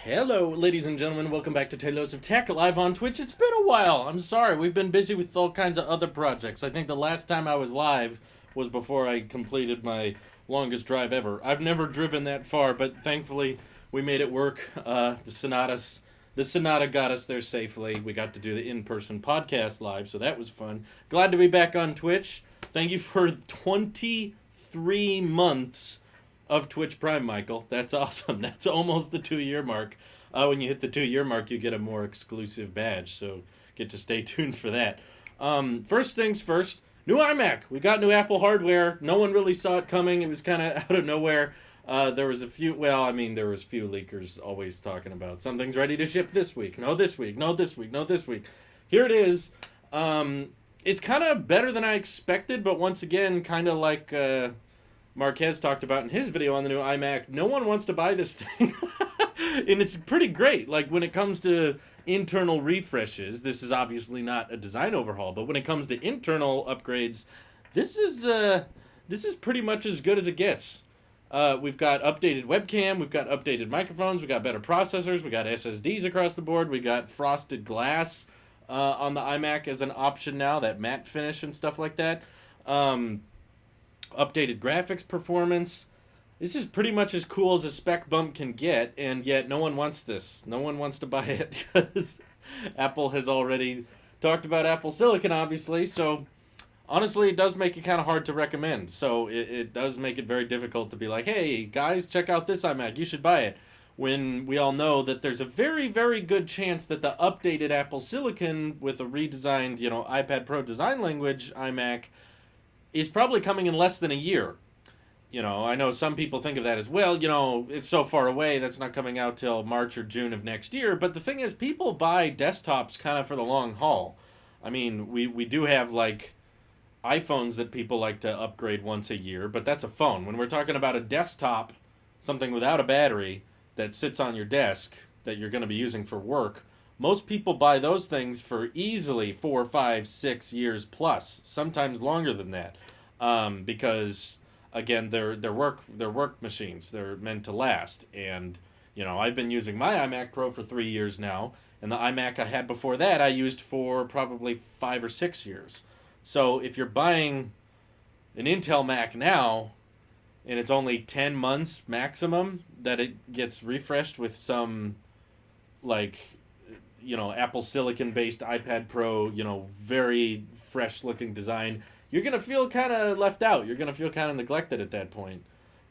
Hello, ladies and gentlemen. Welcome back to Talos of Tech live on Twitch. It's been a while. I'm sorry. We've been busy with all kinds of other projects. I think the last time I was live was before I completed my longest drive ever. I've never driven that far, but thankfully we made it work. The Sonata got us there safely. We got to do the in-person podcast live, so that was fun. Glad to be back on Twitch. Thank you for 23 months of Twitch Prime, Michael. That's awesome. That's almost the 2 year mark. When you hit the 2 year mark, you get a more exclusive badge, so get to stay tuned for that. First things first, new iMac. We got new Apple hardware. No one really saw it coming. It was kind of out of nowhere. There was a few, there was few leakers always talking about something's ready to ship this week. No, this week. No, this week. No, this week. Here it is. It's kind of better than I expected, but once again, kind of like Marquez talked about in his video on the new iMac, no one wants to buy this thing. And it's pretty great. Like, when it comes to internal refreshes, this is obviously not a design overhaul, but when it comes to internal upgrades, this is pretty much as good as it gets. We've got updated webcam, we've got updated microphones, we got better processors, we got SSDs across the board, we got frosted glass on the iMac as an option now, that matte finish and stuff like that. Updated graphics performance. This is pretty much as cool as a spec bump can get, and yet no one wants this. No one wants to buy it because Apple has already talked about Apple Silicon, obviously, so honestly, it does make it kind of hard to recommend. So it does make it very difficult to be like, hey, guys, check out this iMac. You should buy it. When we all know that there's a very, very good chance that the updated Apple Silicon with a redesigned, iPad Pro design language iMac is probably coming in less than a year. I know some people think of that as, well, it's so far away, that's not coming out till March or June of next year. But the thing is, people buy desktops kind of for the long haul. I mean, we do have, like, iPhones that people like to upgrade once a year, but that's a phone. When we're talking about a desktop, something without a battery that sits on your desk that you're going to be using for work, most people buy those things for easily 4, 5, 6 years plus, sometimes longer than that, because again, they're work machines. They're meant to last, and I've been using my iMac Pro for 3 years now, and the iMac I had before that I used for probably 5 or 6 years. So if you're buying an Intel Mac now, and it's only 10 months maximum that it gets refreshed with some, like, Apple Silicon based iPad Pro, very fresh looking design, you're going to feel kind of left out. You're going to feel kind of neglected at that point.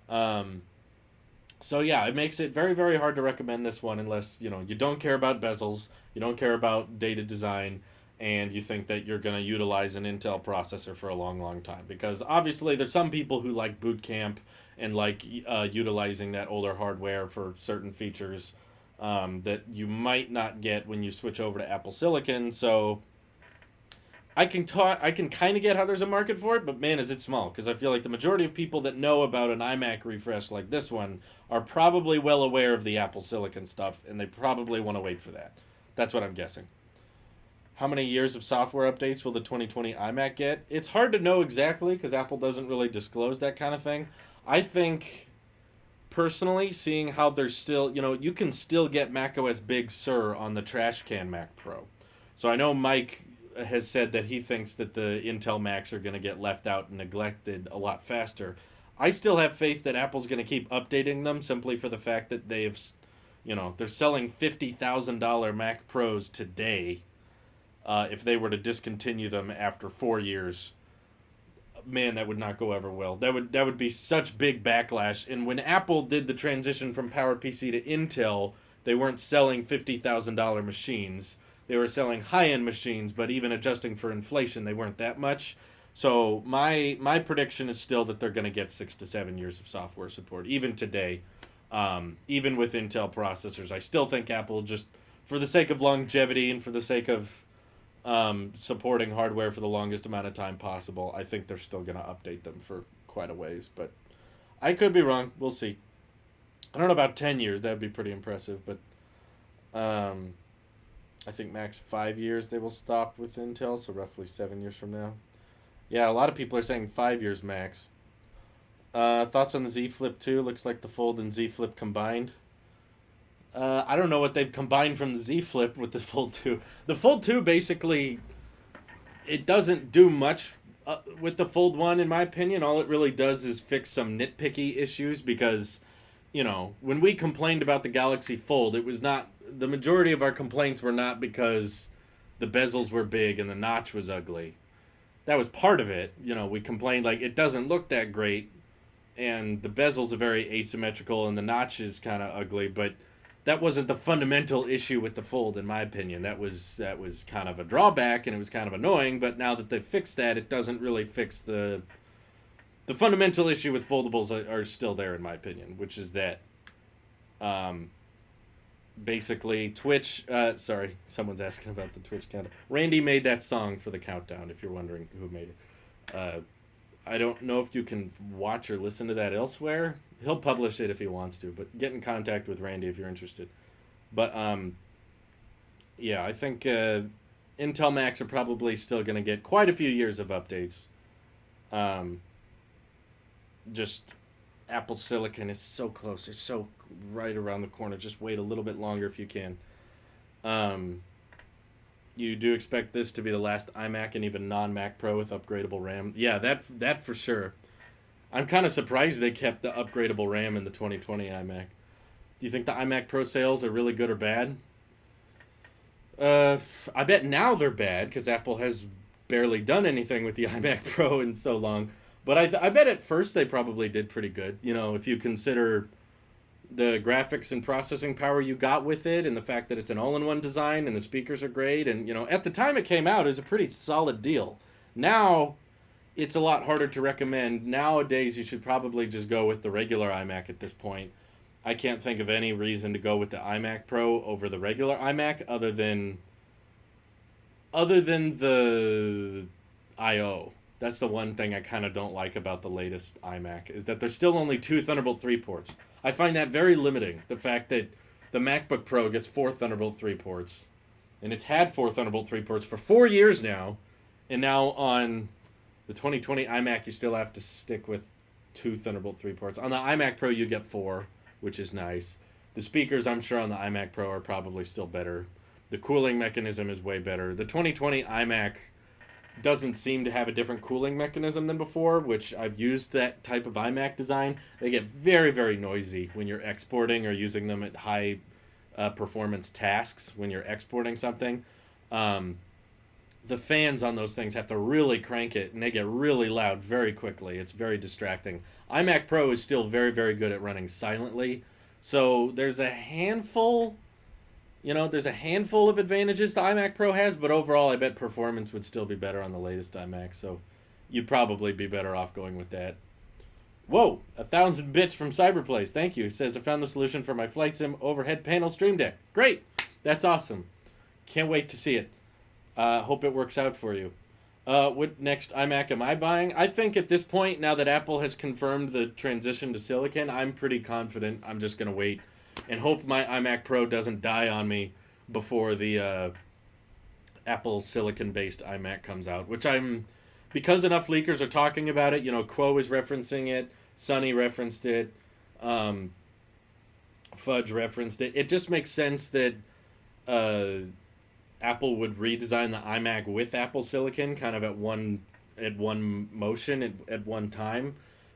So yeah, it makes it very, very hard to recommend this one unless, you don't care about bezels, you don't care about data design, and you think that you're going to utilize an Intel processor for a long, long time. Because obviously there's some people who like boot camp and like utilizing that older hardware for certain features that you might not get when you switch over to Apple Silicon. So I can kind of get how there's a market for it, but man, is it small, because I feel like the majority of people that know about an iMac refresh like this one are probably well aware of the Apple Silicon stuff, and they probably want to wait for that. That's what I'm guessing. How many years of software updates will the 2020 iMac get? It's hard to know exactly because Apple doesn't really disclose that kind of thing. I think, personally, seeing how there's still, you can still get macOS Big Sur on the trash can Mac Pro. So I know Mike has said that he thinks that the Intel Macs are going to get left out and neglected a lot faster. I still have faith that Apple's going to keep updating them simply for the fact that they're selling $50,000 Mac Pros today. If they were to discontinue them after 4 years, man, that would not go over well. That would be such big backlash. And when Apple did the transition from PowerPC to Intel, they weren't selling $50,000 machines. They were selling high-end machines, but even adjusting for inflation, they weren't that much. So my prediction is still that they're going to get 6 to 7 years of software support, even today. Even with Intel processors, I still think Apple, just for the sake of longevity and for the sake of supporting hardware for the longest amount of time possible, I think they're still going to update them for quite a ways. But I could be wrong. We'll see. I don't know about 10 years. That would be pretty impressive. But I think max 5 years they will stop with Intel, so roughly 7 years from now. Yeah, a lot of people are saying 5 years max. Thoughts on the Z Flip 2? Looks like the Fold and Z Flip combined. I don't know what they've combined from the Z Flip with the Fold 2. The Fold 2 basically, it doesn't do much with the Fold 1, in my opinion. All it really does is fix some nitpicky issues because, when we complained about the Galaxy Fold, it was not, the majority of our complaints were not because the bezels were big and the notch was ugly. That was part of it. We complained like it doesn't look that great and the bezels are very asymmetrical and the notch is kind of ugly, but that wasn't the fundamental issue with the Fold, in my opinion. That was kind of a drawback, and it was kind of annoying. But now that they've fixed that, it doesn't really fix the fundamental issue with foldables are still there, in my opinion, which is that um, basically Twitch. Sorry, someone's asking about the Twitch countdown. Randy made that song for the countdown. If you're wondering who made it, I don't know if you can watch or listen to that elsewhere. He'll publish it if he wants to, but get in contact with Randy if you're interested. But yeah, I think Intel Macs are probably still going to get quite a few years of updates. Um, just Apple Silicon is so close. It's so right around the corner. Just wait a little bit longer if you can. Um, you do expect this to be the last iMac and even non-Mac Pro with upgradable RAM. Yeah, that for sure. I'm kind of surprised they kept the upgradable RAM in the 2020 iMac. Do you think the iMac Pro sales are really good or bad? I bet now they're bad because Apple has barely done anything with the iMac Pro in so long. But I bet at first they probably did pretty good. If you consider the graphics and processing power you got with it and the fact that it's an all-in-one design and the speakers are great. And, at the time it came out, it was a pretty solid deal. Now, it's a lot harder to recommend. Nowadays, you should probably just go with the regular iMac at this point. I can't think of any reason to go with the iMac Pro over the regular iMac other than the I/O. That's the one thing I kind of don't like about the latest iMac is that there's still only 2 Thunderbolt 3 ports. I find that very limiting. The fact that the MacBook Pro gets 4 Thunderbolt 3 ports, and it's had 4 Thunderbolt 3 ports for 4 years now, and now on the 2020 iMac you still have to stick with 2 Thunderbolt 3 ports. On the iMac Pro you get 4, which is nice. The speakers, I'm sure, on the iMac Pro are probably still better. The cooling mechanism is way better. The 2020 iMac doesn't seem to have a different cooling mechanism than before, which I've used that type of iMac design. They get very, very noisy when you're exporting or using them at high performance tasks when you're exporting something. The fans on those things have to really crank it, and they get really loud very quickly. It's very distracting. iMac Pro is still very, very good at running silently. So there's a handful of advantages the iMac Pro has, but overall I bet performance would still be better on the latest iMac, so you'd probably be better off going with that. Whoa, 1,000 bits from Cyberplace. Thank you. It says, I found the solution for my Flight Sim overhead panel Stream Deck. Great. That's awesome. Can't wait to see it. Hope it works out for you. What next iMac am I buying? I think at this point, now that Apple has confirmed the transition to silicon, I'm pretty confident I'm just going to wait and hope my iMac Pro doesn't die on me before the Apple silicon-based iMac comes out, because enough leakers are talking about it. Quo is referencing it, Sunny referenced it, Fudge referenced it. It just makes sense that Apple would redesign the iMac with Apple silicon kind of at one motion at one time.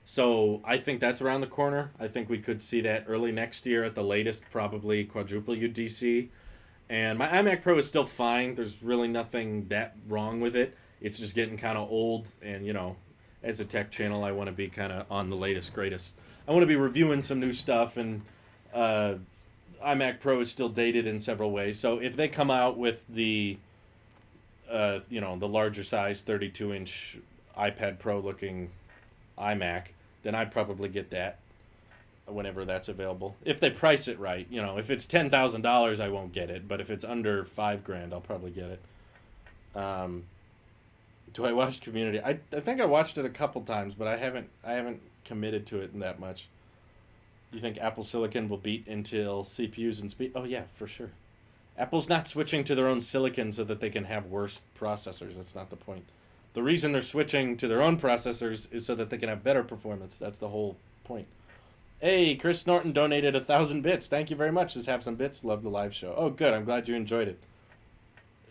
So I think that's around the corner. I think we could see that early next year at the latest, probably quadruple UDC. And my iMac Pro is still fine. There's really nothing that wrong with it. It's just getting kind of old. And, as a tech channel, I want to be kind of on the latest, greatest. I want to be reviewing some new stuff. And iMac Pro is still dated in several ways. So if they come out with the larger size 32-inch iPad Pro looking iMac, then I'd probably get that whenever that's available. If they price it right, if it's $10,000, I won't get it. But if it's under $5,000, I'll probably get it. Do I watch Community? I think I watched it a couple times, but I haven't committed to it that much. You think Apple Silicon will beat Intel CPUs and speed? Oh yeah, for sure. Apple's not switching to their own silicon so that they can have worse processors. That's not the point. The reason they're switching to their own processors is so that they can have better performance. That's the whole point. Hey, Chris Norton donated 1,000 bits. Thank you very much. Just have some bits. Love the live show. Oh, good. I'm glad you enjoyed it.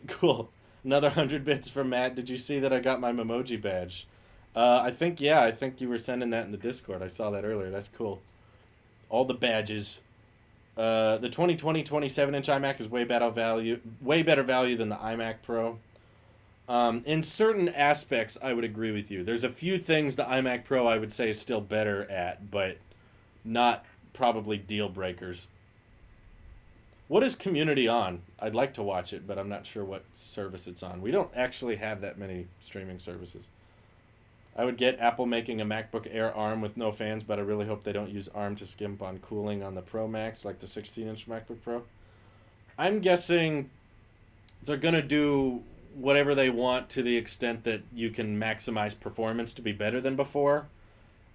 Cool. Another 100 bits from Matt. Did you see that I got my Memoji badge? I think, yeah, I think you were sending that in the Discord. I saw that earlier. That's cool. All the badges. The 2020 27-inch iMac is way better value than the iMac Pro. In certain aspects, I would agree with you. There's a few things the iMac Pro I would say is still better at, but not probably deal breakers. What is Community on? I'd like to watch it, but I'm not sure what service it's on. We don't actually have that many streaming services. I would get Apple making a MacBook Air ARM with no fans, but I really hope they don't use ARM to skimp on cooling on the Pro Max like the 16-inch MacBook Pro. I'm guessing they're going to do whatever they want to the extent that you can maximize performance to be better than before.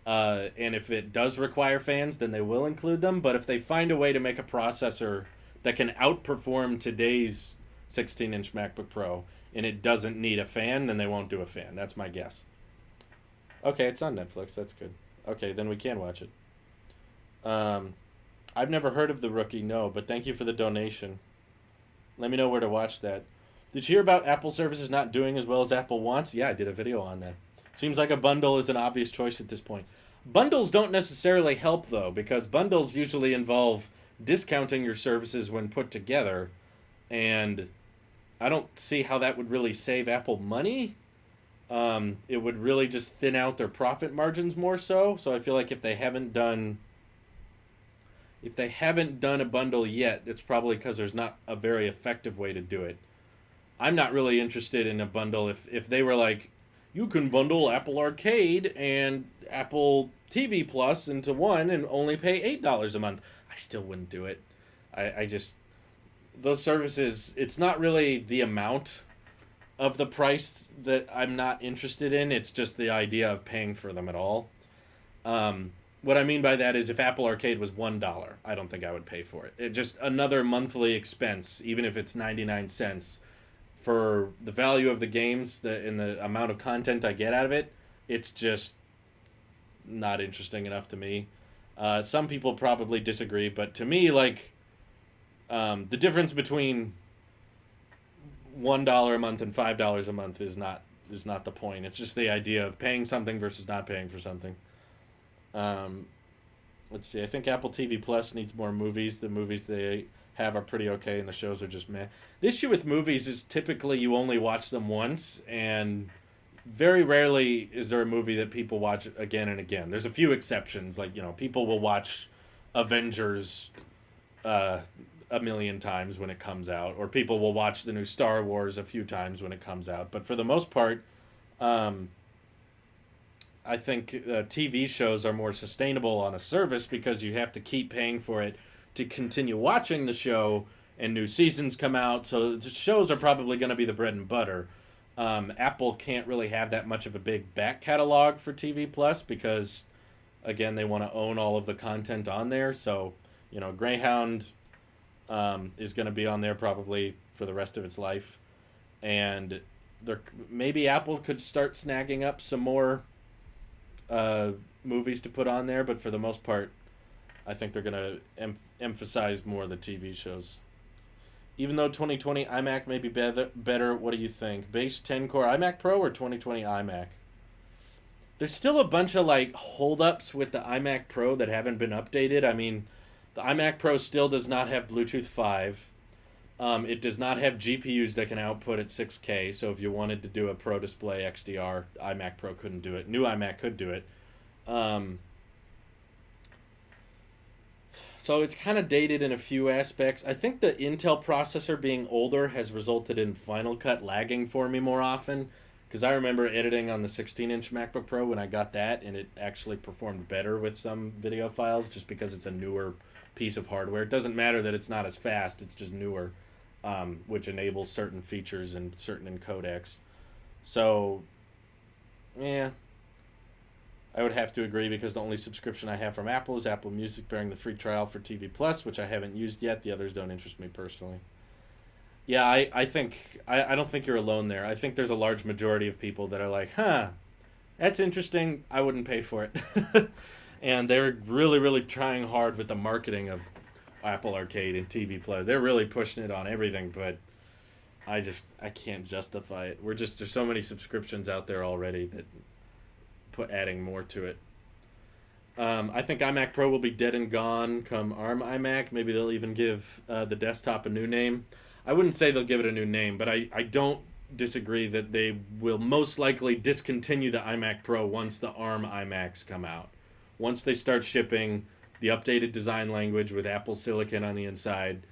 And if it does require fans, then they will include them. But if they find a way to make a processor that can outperform today's 16-inch MacBook Pro and it doesn't need a fan, then they won't do a fan. That's my guess. Okay, it's on Netflix. That's good. Okay, then we can watch it. Um, I've never heard of The Rookie, no, but thank you for the donation. Let me know where to watch that. Did you hear about Apple services not doing as well as Apple wants? Yeah, I did a video on that. Seems like a bundle is an obvious choice at this point. Bundles don't necessarily help, though, because bundles usually involve discounting your services when put together, and I don't see how that would really save Apple money. It would really just thin out their profit margins more so. So I feel like if they haven't done a bundle yet, it's probably because there's not a very effective way to do it. I'm not really interested in a bundle if they were like, you can bundle Apple Arcade and Apple TV Plus into one and only pay $8 a month. I still wouldn't do it. I just those services. It's not really the amount of the price that I'm not interested in. It's just the idea of paying for them at all. What I mean by that is if Apple Arcade was $1, I don't think I would pay for it. It just another monthly expense, even if it's 99 cents for the value of the games and the amount of content I get out of it. It's just not interesting enough to me. Some people probably disagree, but to me, like the difference between $1 a month and $5 a month is not the point. It's just the idea of paying something versus not paying for something. Um, let's see. I think Apple TV Plus needs more movies. The movies they have are pretty okay, and the shows are just meh. The issue with movies is typically you only watch them once, and very rarely is there a movie that people watch again and again. There's a few exceptions, like people will watch Avengers uh, a million times when it comes out, or people will watch the new Star Wars a few times when it comes out. But for the most part, um, I think TV shows are more sustainable on a service because you have to keep paying for it to continue watching the show, and new seasons come out. So the shows are probably going to be the bread and butter. Apple can't really have that much of a big back catalog for TV Plus because, again, they want to own all of the content on there. So, Greyhound is going to be on there probably for the rest of its life, and maybe Apple could start snagging up some more movies to put on there, but for the most part, I think they're going to emphasize more of the TV shows. Even though 2020 iMac may be better, what do you think? Base 10 core iMac Pro or 2020 iMac? There's still a bunch of holdups with the iMac Pro that haven't been updated. I mean, the iMac Pro still does not have Bluetooth 5. It does not have GPUs that can output at 6K. So if you wanted to do a Pro Display XDR, iMac Pro couldn't do it. New iMac could do it. So it's kind of dated in a few aspects. I think the Intel processor being older has resulted in Final Cut lagging for me more often. Because I remember editing on the 16-inch MacBook Pro when I got that, and it actually performed better with some video files just because it's a newer piece of hardware. It doesn't matter that it's not as fast, it's just newer, which enables certain features and certain codecs. So, yeah, I would have to agree because the only subscription I have from Apple is Apple Music bearing the free trial for TV Plus, which I haven't used yet. The others don't interest me personally. Yeah, I don't think you're alone there. I think there's a large majority of people that are like, huh, that's interesting. I wouldn't pay for it. And they're really, really trying hard with the marketing of Apple Arcade and TV Plus. They're really pushing it on everything, but I can't justify it. There's so many subscriptions out there already that put adding more to it. I think iMac Pro will be dead and gone come ARM iMac. Maybe they'll even give the desktop a new name. I wouldn't say they'll give it a new name, but I don't disagree that they will most likely discontinue the iMac Pro once the ARM iMacs come out. Once they start shipping the updated design language with Apple Silicon on the inside,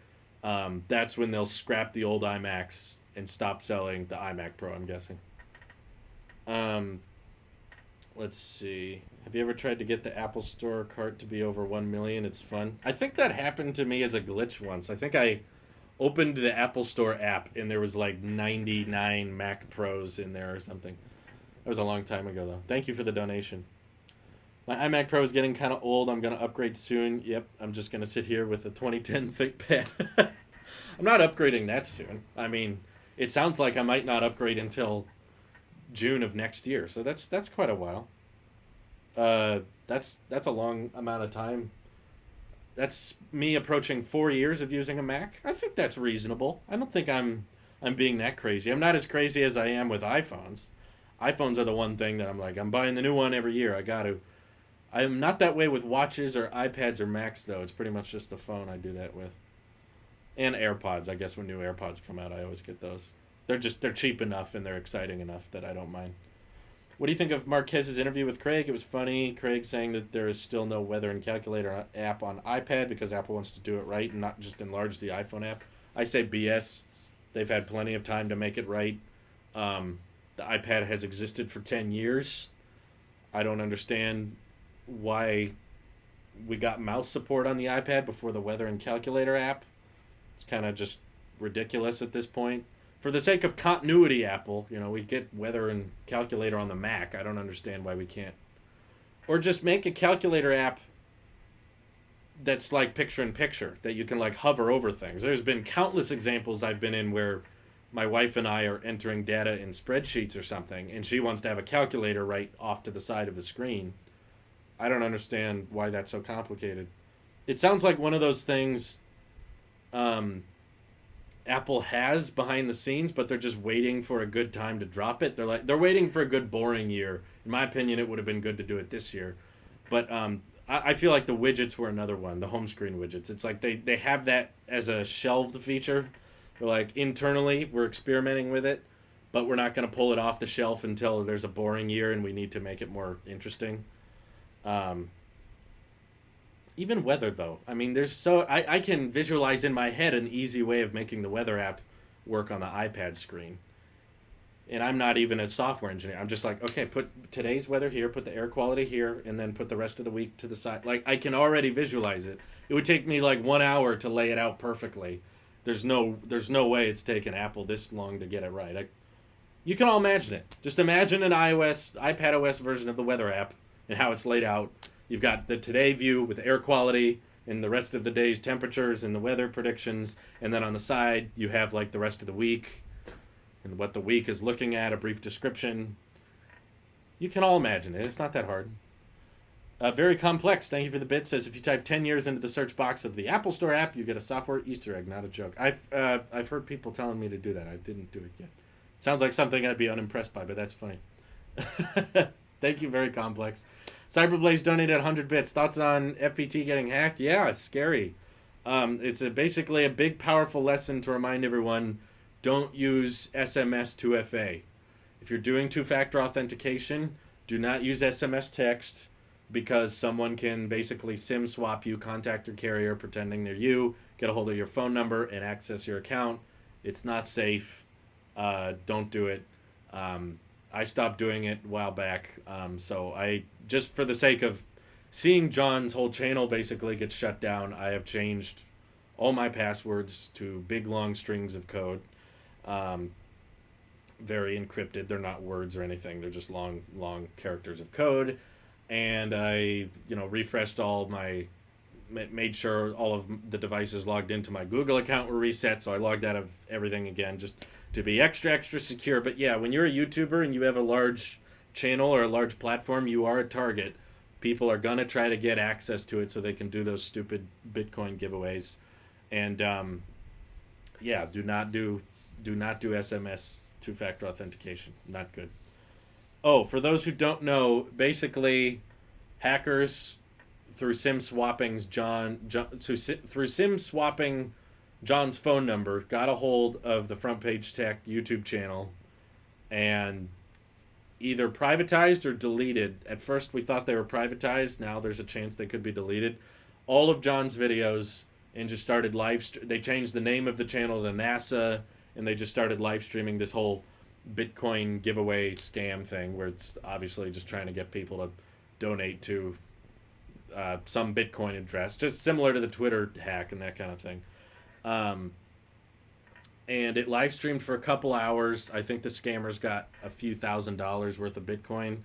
that's when they'll scrap the old iMacs and stop selling the iMac Pro, I'm guessing. Um, let's see. Have you ever tried to get the Apple Store cart to be over 1 million? It's fun. I think that happened to me as a glitch once. I think I opened the Apple Store app and there was like 99 Mac Pros in there or something. That was a long time ago, though. Thank you for the donation. My iMac Pro is getting kind of old. I'm going to upgrade soon. Yep, I'm just going to sit here with a 2010 ThinkPad. I'm not upgrading that soon. I mean, it sounds like I might not upgrade until June of next year. So that's quite a while. That's a long amount of time. That's me approaching 4 years of using a Mac. I think that's reasonable. I don't think I'm being that crazy. I'm not as crazy as I am with iPhones. iPhones are the one thing that I'm like, I'm buying the new one every year. I got to. I'm not that way with watches or iPads or Macs though. It's pretty much just the phone I do that with. And AirPods. I guess when new AirPods come out, I always get those. They're cheap enough and they're exciting enough that I don't mind. What do you think of Marquez's interview with Craig? It was funny. Craig saying that there is still no weather and calculator app on iPad because Apple wants to do it right and not just enlarge the iPhone app. I say BS. They've had plenty of time to make it right. The iPad has existed for 10 years. I don't understand why we got mouse support on the iPad before the weather and calculator app. It's kind of just ridiculous at this point. For the sake of continuity, Apple, we get weather and calculator on the Mac. I don't understand why we can't. Or just make a calculator app that's like picture in picture, that you can like hover over things. There's been countless examples I've been in where my wife and I are entering data in spreadsheets or something, and she wants to have a calculator right off to the side of the screen. I don't understand why that's so complicated. It sounds like one of those things Apple has behind the scenes, but they're just waiting for a good time to drop it. They're waiting for a good boring year. In my opinion, it would have been good to do it this year. But I feel like the widgets were another one, the home screen widgets. It's like they have that as a shelved feature. They're like, internally, we're experimenting with it, but we're not going to pull it off the shelf until there's a boring year and we need to make it more interesting. Even weather, though. I mean, I can visualize in my head an easy way of making the weather app work on the iPad screen. And I'm not even a software engineer. I'm just like, okay, put today's weather here, put the air quality here, and then put the rest of the week to the side. Like, I can already visualize it. It would take me like 1 hour to lay it out perfectly. There's no way it's taken Apple this long to get it right. You can all imagine it. Just imagine an iPad OS version of the weather app and how it's laid out. You've got the today view with air quality and the rest of the day's temperatures and the weather predictions. And then on the side, you have like the rest of the week and what the week is looking at, a brief description. You can all imagine it. It's not that hard. Very complex. Thank you for the bit. Says if you type 10 years into the search box of the Apple Store app, you get a software Easter egg. Not a joke. I've heard people telling me to do that. I didn't do it yet. Sounds like something I'd be unimpressed by, but that's funny. Thank you, very complex. Cyberblaze donated 100 bits. Thoughts on FPT getting hacked? Yeah, it's scary. It's basically a big, powerful lesson to remind everyone, don't use SMS 2FA. If you're doing two-factor authentication, do not use SMS text because someone can basically SIM swap you, contact your carrier pretending they're you, get a hold of your phone number, and access your account. It's not safe. Don't do it. I stopped doing it a while back, so I, just for the sake of seeing John's whole channel basically get shut down, I have changed all my passwords to big long strings of code, very encrypted. They're not words or anything. They're just long characters of code, and I, refreshed made sure all of the devices logged into my Google account were reset, so I logged out of everything again, just to be extra secure. But yeah, when you're a YouTuber and you have a large channel or a large platform, you are a target People are gonna try to get access to it so they can do those stupid Bitcoin giveaways, and yeah, do not do SMS two-factor authentication. Not good. Oh, for those who don't know, basically, hackers through SIM swapping's through SIM swapping John's phone number got a hold of the Front Page Tech YouTube channel and either privatized or deleted. At first, we thought they were privatized. Now there's a chance they could be deleted. All of John's videos and just started they changed the name of the channel to NASA, and they just started live streaming this whole Bitcoin giveaway scam thing where it's obviously just trying to get people to donate to some Bitcoin address, just similar to the Twitter hack and that kind of thing. And it live streamed for a couple hours. I think the scammers got a few $1,000s worth of Bitcoin,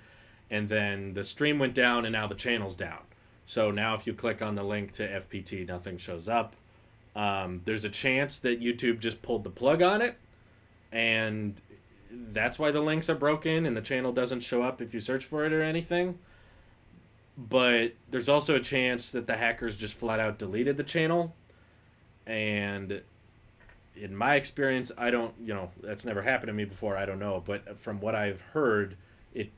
and then the stream went down, and now the channel's down. So now if you click on the link to FPT, nothing shows up. There's a chance that YouTube just pulled the plug on it, and that's why the links are broken and the channel doesn't show up if you search for it or anything. But there's also a chance that the hackers just flat out deleted the channel. And in my experience, I don't, that's never happened to me before. I don't know. But from what I've heard, it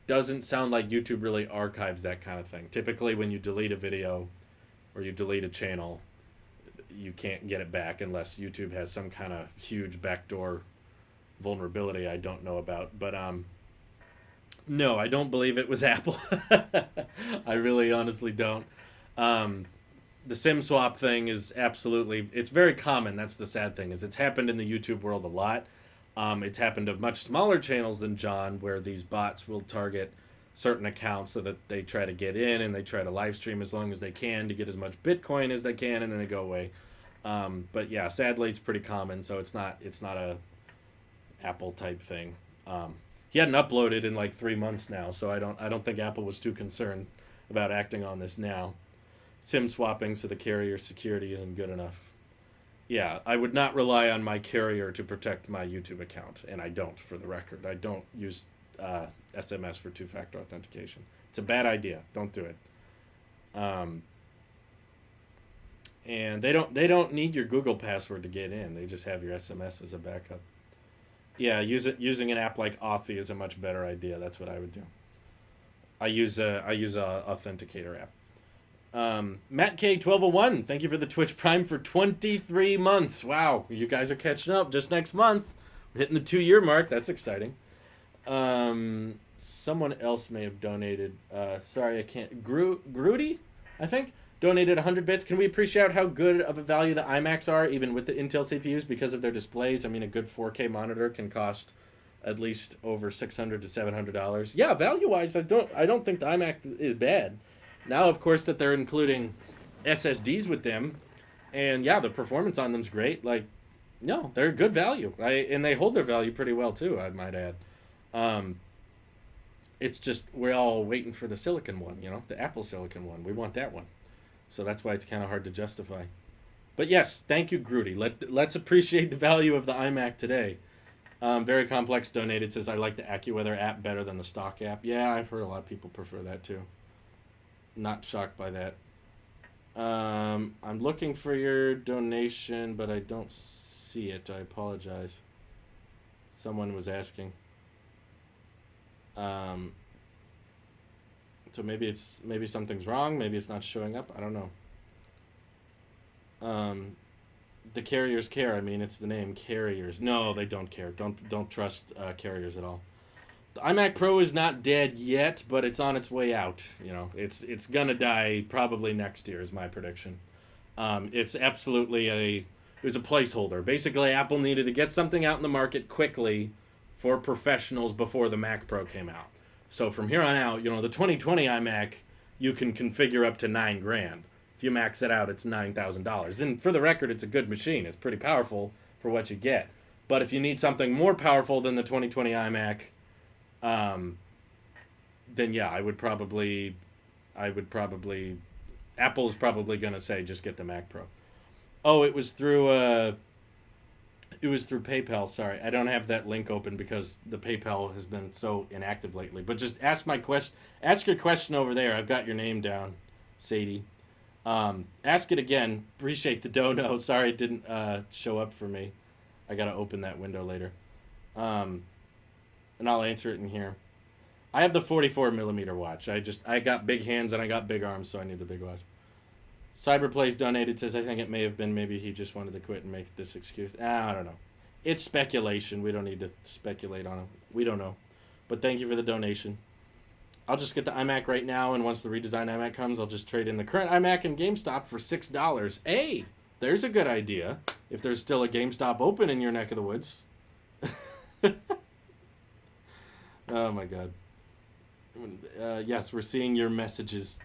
doesn't sound like YouTube really archives that kind of thing. Typically, when you delete a video or you delete a channel, you can't get it back unless YouTube has some kind of huge backdoor vulnerability I don't know about. But no, I don't believe it was Apple. I really honestly don't. The SIM swap thing is it's very common. That's the sad thing, is it's happened in the YouTube world a lot. It's happened to much smaller channels than John, where these bots will target certain accounts so that they try to get in and they try to live stream as long as they can to get as much Bitcoin as they can, and then they go away. But yeah, sadly, it's pretty common, so it's not a Apple type thing. He hadn't uploaded in like 3 months now, so I don't think Apple was too concerned about acting on this now. SIM swapping so the carrier security isn't good enough. Yeah, I would not rely on my carrier to protect my YouTube account, and I don't, for the record. I don't use SMS for two-factor authentication. It's a bad idea. Don't do it. And they don't need your Google password to get in. They just have your SMS as a backup. Yeah, using an app like Authy is a much better idea. That's what I would do. I use a authenticator app. Matt K1201, thank you for the Twitch Prime for 23 months. Wow, you guys are catching up. Just next month, we're hitting the 2-year mark. That's exciting. Someone else may have donated. Sorry, I can't. Grudy, I think, donated 100 bits. Can we appreciate how good of a value the iMacs are, even with the Intel CPUs, because of their displays? I mean, a good 4K monitor can cost at least over $600 to $700. Yeah, value-wise, I don't think the iMac is bad. Now, of course, that they're including SSDs with them, and yeah, the performance on them's great. Like, no, they're good value. And they hold their value pretty well too, I might add. It's just we're all waiting for the silicon one, the Apple silicon one. We want that one, so that's why it's kind of hard to justify. But yes, thank you, Grudy. Let's appreciate the value of the iMac today. Very Complex donated, says I like the AccuWeather app better than the stock app. Yeah, I've heard a lot of people prefer that too. Not shocked by that. I'm looking for your donation, but I don't see it. I apologize. Someone was asking. So maybe something's wrong. Maybe it's not showing up. I don't know. The carriers care. I mean, it's the name carriers. No, they don't care. Don't trust carriers at all. The iMac Pro is not dead yet, but it's on its way out. It's gonna die probably next year is my prediction. It's absolutely it was a placeholder. Basically, Apple needed to get something out in the market quickly for professionals before the Mac Pro came out. So from here on out, the 2020 iMac you can configure up to $9,000. If you max it out, it's $9,000. And for the record, it's a good machine. It's pretty powerful for what you get. But if you need something more powerful than the 2020 iMac, then yeah, I would probably, Apple's probably going to say just get the Mac Pro. Oh, it was through It was through PayPal. Sorry, I don't have that link open because the PayPal has been so inactive lately. But just ask my question. Ask your question over there. I've got your name down, Sadie. Ask it again. Appreciate the dono. Sorry it didn't show up for me. I gotta open that window later. Um, and I'll answer it in here. I have the 44 millimeter watch. I got big hands and I got big arms, so I need the big watch. Cyberplays donated says I think it may have been maybe he just wanted to quit and make this excuse. I don't know. It's speculation. We don't need to speculate on it. We don't know. But thank you for the donation. I'll just get the iMac right now, and once the redesigned iMac comes, I'll just trade in the current iMac in GameStop for $6. Hey, there's a good idea. If there's still a GameStop open in your neck of the woods. Oh my god. Yes, we're seeing your messages.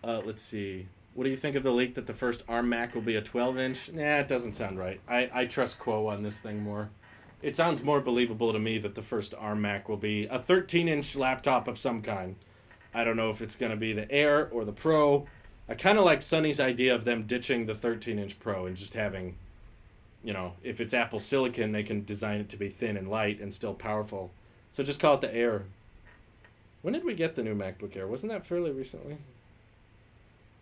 Let's see. What do you think of the leak that the first ARM Mac will be a 12-inch? Nah, it doesn't sound right. I trust Quo on this thing more. It sounds more believable to me that the first ARM Mac will be a 13-inch laptop of some kind. I don't know if it's going to be the Air or the Pro. I kind of like Sonny's idea of them ditching the 13-inch Pro and just having, if it's Apple Silicon, they can design it to be thin and light and still powerful. So just call it the Air. When did we get the new MacBook Air? Wasn't that fairly recently?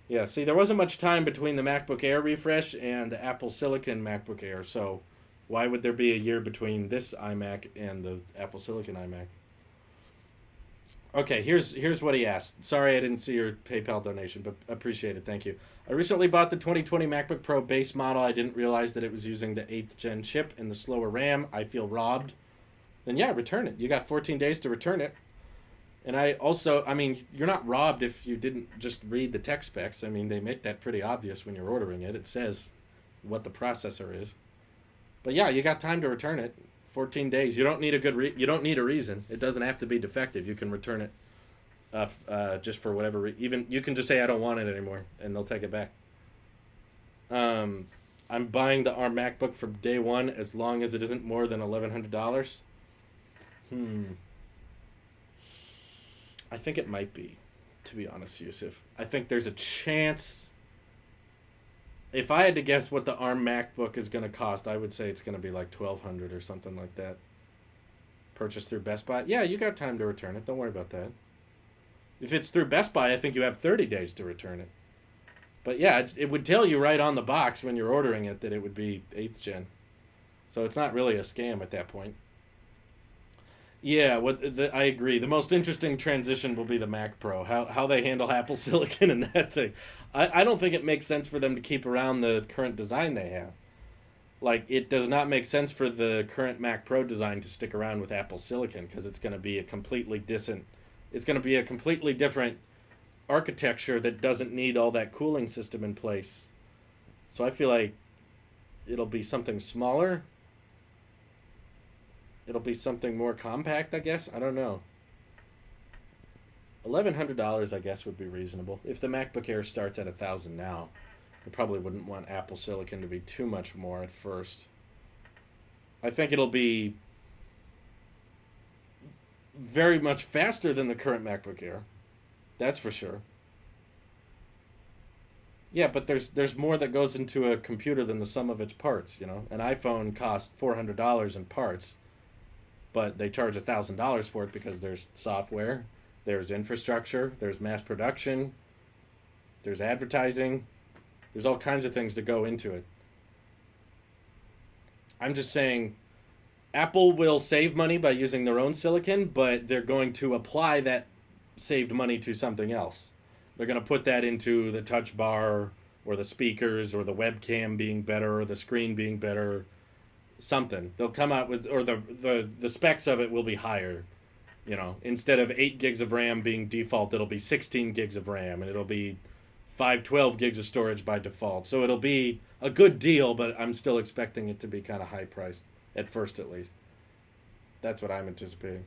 Yeah, see, there wasn't much time between the MacBook Air refresh and the Apple Silicon MacBook Air, so why would there be a year between this iMac and the Apple Silicon iMac? Okay, here's what he asked. Sorry I didn't see your PayPal donation, but appreciate it. Thank you. I recently bought the 2020 MacBook Pro base model. I didn't realize that it was using the 8th gen chip and the slower RAM. I feel robbed. Then yeah, return it. You got 14 days to return it. And you're not robbed if you didn't just read the tech specs. I mean, they make that pretty obvious when you're ordering it. It says what the processor is. But yeah, you got time to return it. 14 days. You don't need you don't need a reason. It doesn't have to be defective. You can return it just for whatever even you can just say I don't want it anymore and they'll take it back. I'm buying the ARM MacBook from day one as long as it isn't more than $1,100. I think it might be, to be honest, Yusuf. I think there's a chance. If I had to guess what the ARM MacBook is going to cost, I would say it's going to be like $1,200 or something like that. Purchased through Best Buy. Yeah, you got time to return it. Don't worry about that. If it's through Best Buy, I think you have 30 days to return it. But yeah, it would tell you right on the box when you're ordering it that it would be 8th gen. So it's not really a scam at that point. Yeah, I agree. The most interesting transition will be the Mac Pro. How they handle Apple Silicon and that thing. I don't think it makes sense for them to keep around the current design they have. Like, it does not make sense for the current Mac Pro design to stick around with Apple Silicon because it's going to be it's going to be a completely different architecture that doesn't need all that cooling system in place. So I feel like it'll be something smaller. It'll be something more compact, I guess. I don't know. $1,100, I guess, would be reasonable. If the MacBook Air starts at $1,000 now, I probably wouldn't want Apple Silicon to be too much more at first. I think it'll be very much faster than the current MacBook Air. That's for sure. Yeah, but there's more that goes into a computer than the sum of its parts, An iPhone costs $400 in parts, but they charge $1,000 for it because there's software, there's infrastructure, there's mass production, there's advertising, there's all kinds of things that go into it. I'm just saying, Apple will save money by using their own silicon, but they're going to apply that saved money to something else. They're going to put that into the touch bar or the speakers or the webcam being better or the screen being better. Something they'll come out with, or the specs of it will be higher. Instead of 8 gigs of RAM being default, it'll be 16 gigs of RAM, and it'll be 512 gigs of storage by default. So it'll be a good deal, but I'm still expecting it to be kind of high priced at first, at least. That's what I'm anticipating.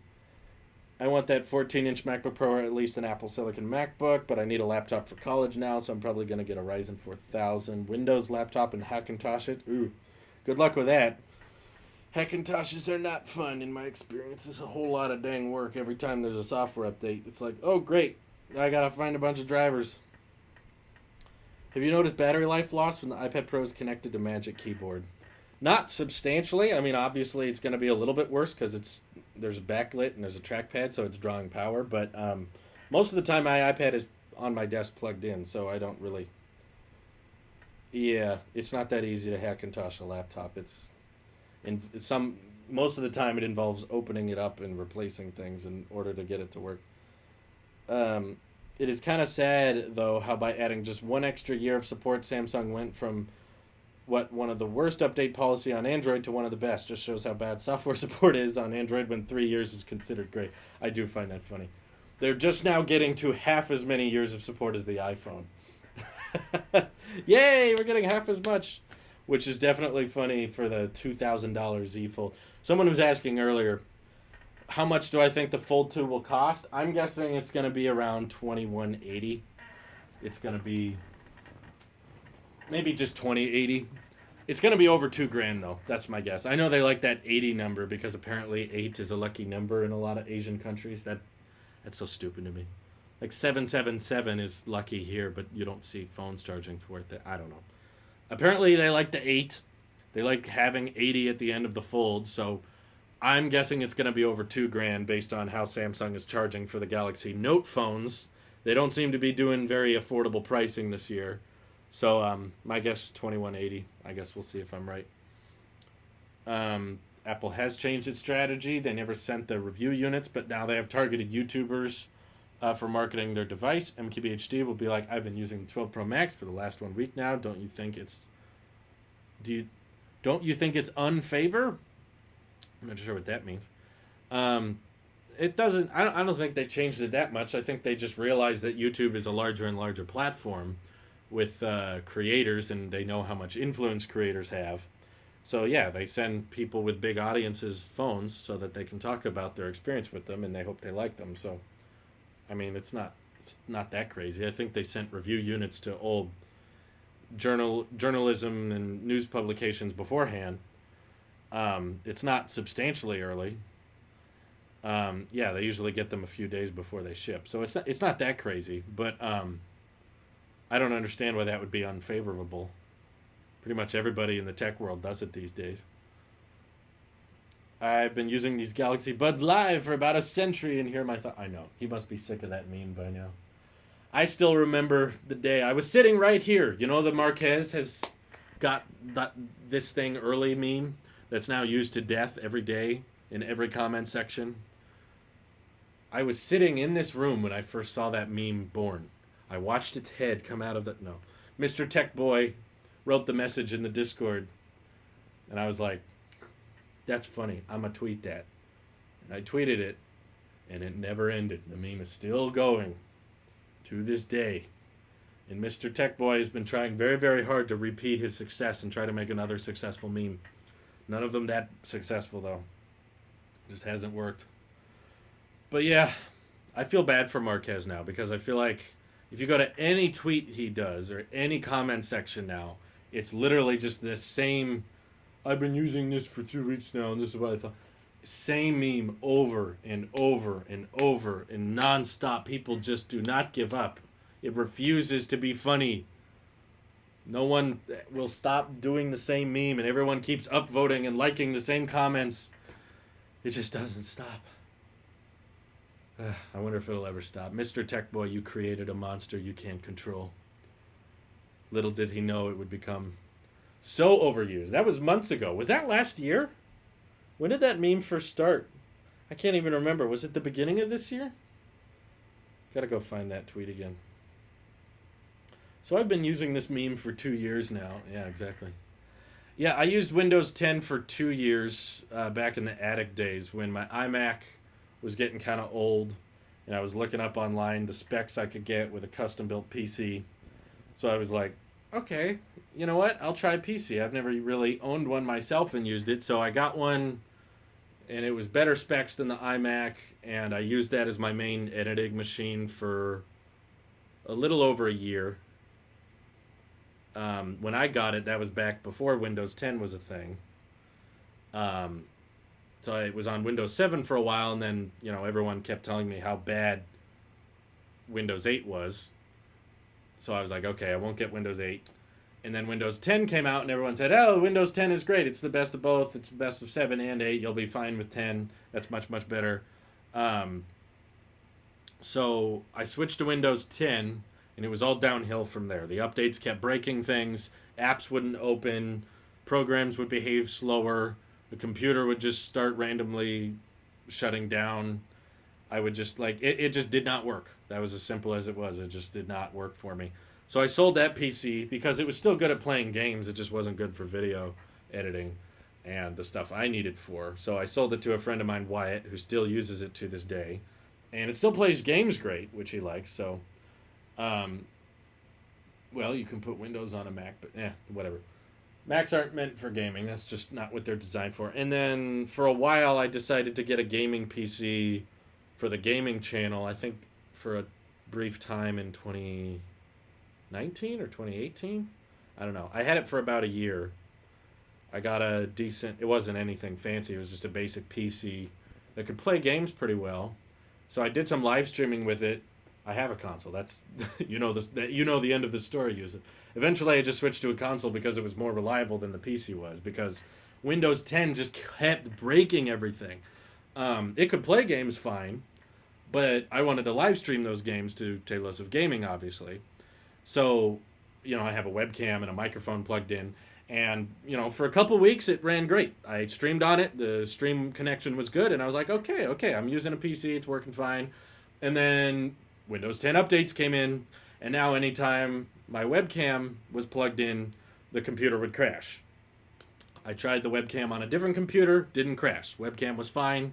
I want that 14-inch MacBook Pro or at least an Apple Silicon MacBook, but I need a laptop for college now, so I'm probably going to get a Ryzen 4000 Windows laptop and Hackintosh it. Ooh, good luck with that. Hackintoshes are not fun in my experience. It's a whole lot of dang work every time there's a software update. It's like, oh great, I gotta find a bunch of drivers. Have you noticed battery life loss when the iPad Pro is connected to Magic Keyboard? Not substantially. I mean, obviously, it's going to be a little bit worse because there's a backlit and there's a trackpad, so it's drawing power. But most of the time, my iPad is on my desk plugged in, so I don't really. Yeah, it's not that easy to Hackintosh a laptop. In some most of the time it involves opening it up and replacing things in order to get it to work. Um, it is kind of sad though how by adding just one extra year of support, Samsung went from what one of the worst update policy on Android to one of the best. Just shows how bad software support is on Android when 3 years is considered great. I do find that funny. They're just now getting to half as many years of support as the iPhone. Yay, we're getting half as much, which is definitely funny for the $2,000 Z Fold. Someone was asking earlier, how much do I think the Fold 2 will cost? I'm guessing it's going to be around 2180. It's going to be maybe just 2080. It's going to be over 2 grand though. That's my guess. I know they like that 80 number because apparently 8 is a lucky number in a lot of Asian countries. That's so stupid to me. Like 777 is lucky here, but you don't see phones charging for it. I don't know. Apparently they like the 8. They like having 80 at the end of the Fold, so I'm guessing it's going to be over 2 grand based on how Samsung is charging for the Galaxy Note phones. They don't seem to be doing very affordable pricing this year. So my guess is 2180. I guess we'll see if I'm right. Apple has changed its strategy. They never sent the review units, but now they have targeted YouTubers for marketing their device. MKBHD will be like, I've been using the 12 Pro Max for the last 1 week now. Don't you think it's unfavor? I'm not sure what that means. It doesn't. I don't think they changed it that much. I think they just realized that YouTube is a larger and larger platform with creators, and they know how much influence creators have. So yeah, they send people with big audiences phones so that they can talk about their experience with them, and they hope they like them. So, I mean, it's not that crazy. I think they sent review units to old journalism and news publications beforehand. It's not substantially early. Yeah, they usually get them a few days before they ship, so it's not that crazy. But I don't understand why that would be unfavorable. Pretty much everybody in the tech world does it these days. I've been using these Galaxy Buds Live for about a century, and here my thought. I know he must be sick of that meme by now. I still remember the day I was sitting right here. You know, the Marquez has got this thing early meme that's now used to death every day in every comment section. I was sitting in this room when I first saw that meme born. I watched its head come out of the. No. Mr. Tech Boy wrote the message in the Discord, and I was like, that's funny. I'm going to tweet that. And I tweeted it, and it never ended. The meme is still going to this day. And Mr. Tech Boy has been trying very, very hard to repeat his success and try to make another successful meme. None of them that successful, though. Just hasn't worked. But yeah, I feel bad for Marquez now because I feel like if you go to any tweet he does or any comment section now, it's literally just the same. I've been using this for 2 weeks now, and this is what I thought. Same meme over and over and over and nonstop. People just do not give up. It refuses to be funny. No one will stop doing the same meme, and everyone keeps upvoting and liking the same comments. It just doesn't stop. I wonder if it'll ever stop. Mr. Tech Boy, you created a monster you can't control. Little did he know it would become so overused. That was months ago. Was that last year? When did that meme first start? I can't even remember. Was it the beginning of this year? Gotta go find that tweet again. So I've been using this meme for 2 years now. Yeah, exactly. Yeah, I used Windows 10 for 2 years back in the attic days when my iMac was getting kind of old, and I was looking up online the specs I could get with a custom-built PC. So I was like, okay, you know what? I'll try PC. I've never really owned one myself and used it, so I got one, and it was better specs than the iMac, and I used that as my main editing machine for a little over a year. When I got it, that was back before Windows 10 was a thing. So I was on Windows 7 for a while, and then, everyone kept telling me how bad Windows 8 was. So I was like, okay, I won't get Windows 8. And then Windows 10 came out, and everyone said, "Oh, Windows 10 is great. It's the best of both. It's the best of 7 and 8. You'll be fine with 10. That's much, much better." Um, so I switched to Windows 10, and it was all downhill from there. The updates kept breaking things, apps wouldn't open, programs would behave slower, the computer would just start randomly shutting down. I would just it just did not work. That was as simple as it was. It just did not work for me. So I sold that PC because it was still good at playing games. It just wasn't good for video editing and the stuff I needed for. So I sold it to a friend of mine, Wyatt, who still uses it to this day. And it still plays games great, which he likes. So, um, well, you can put Windows on a Mac, but whatever. Macs aren't meant for gaming. That's just not what they're designed for. And then for a while, I decided to get a gaming PC for the gaming channel. I think for a brief time in 2019 or 2018. I don't know. I had it for about a year. I got a decent. It wasn't anything fancy. It was just a basic PC that could play games pretty well. So I did some live streaming with it. I have a console. That's the end of the story. Use it. Eventually, I just switched to a console because it was more reliable than the PC was. Because Windows 10 just kept breaking everything. It could play games fine, but I wanted to live stream those games to Taylors of Gaming, obviously. So, I have a webcam and a microphone plugged in. And, for a couple weeks, it ran great. I streamed on it. The stream connection was good. And I was like, okay, I'm using a PC. It's working fine. And then Windows 10 updates came in. And now anytime my webcam was plugged in, the computer would crash. I tried the webcam on a different computer. Didn't crash. Webcam was fine.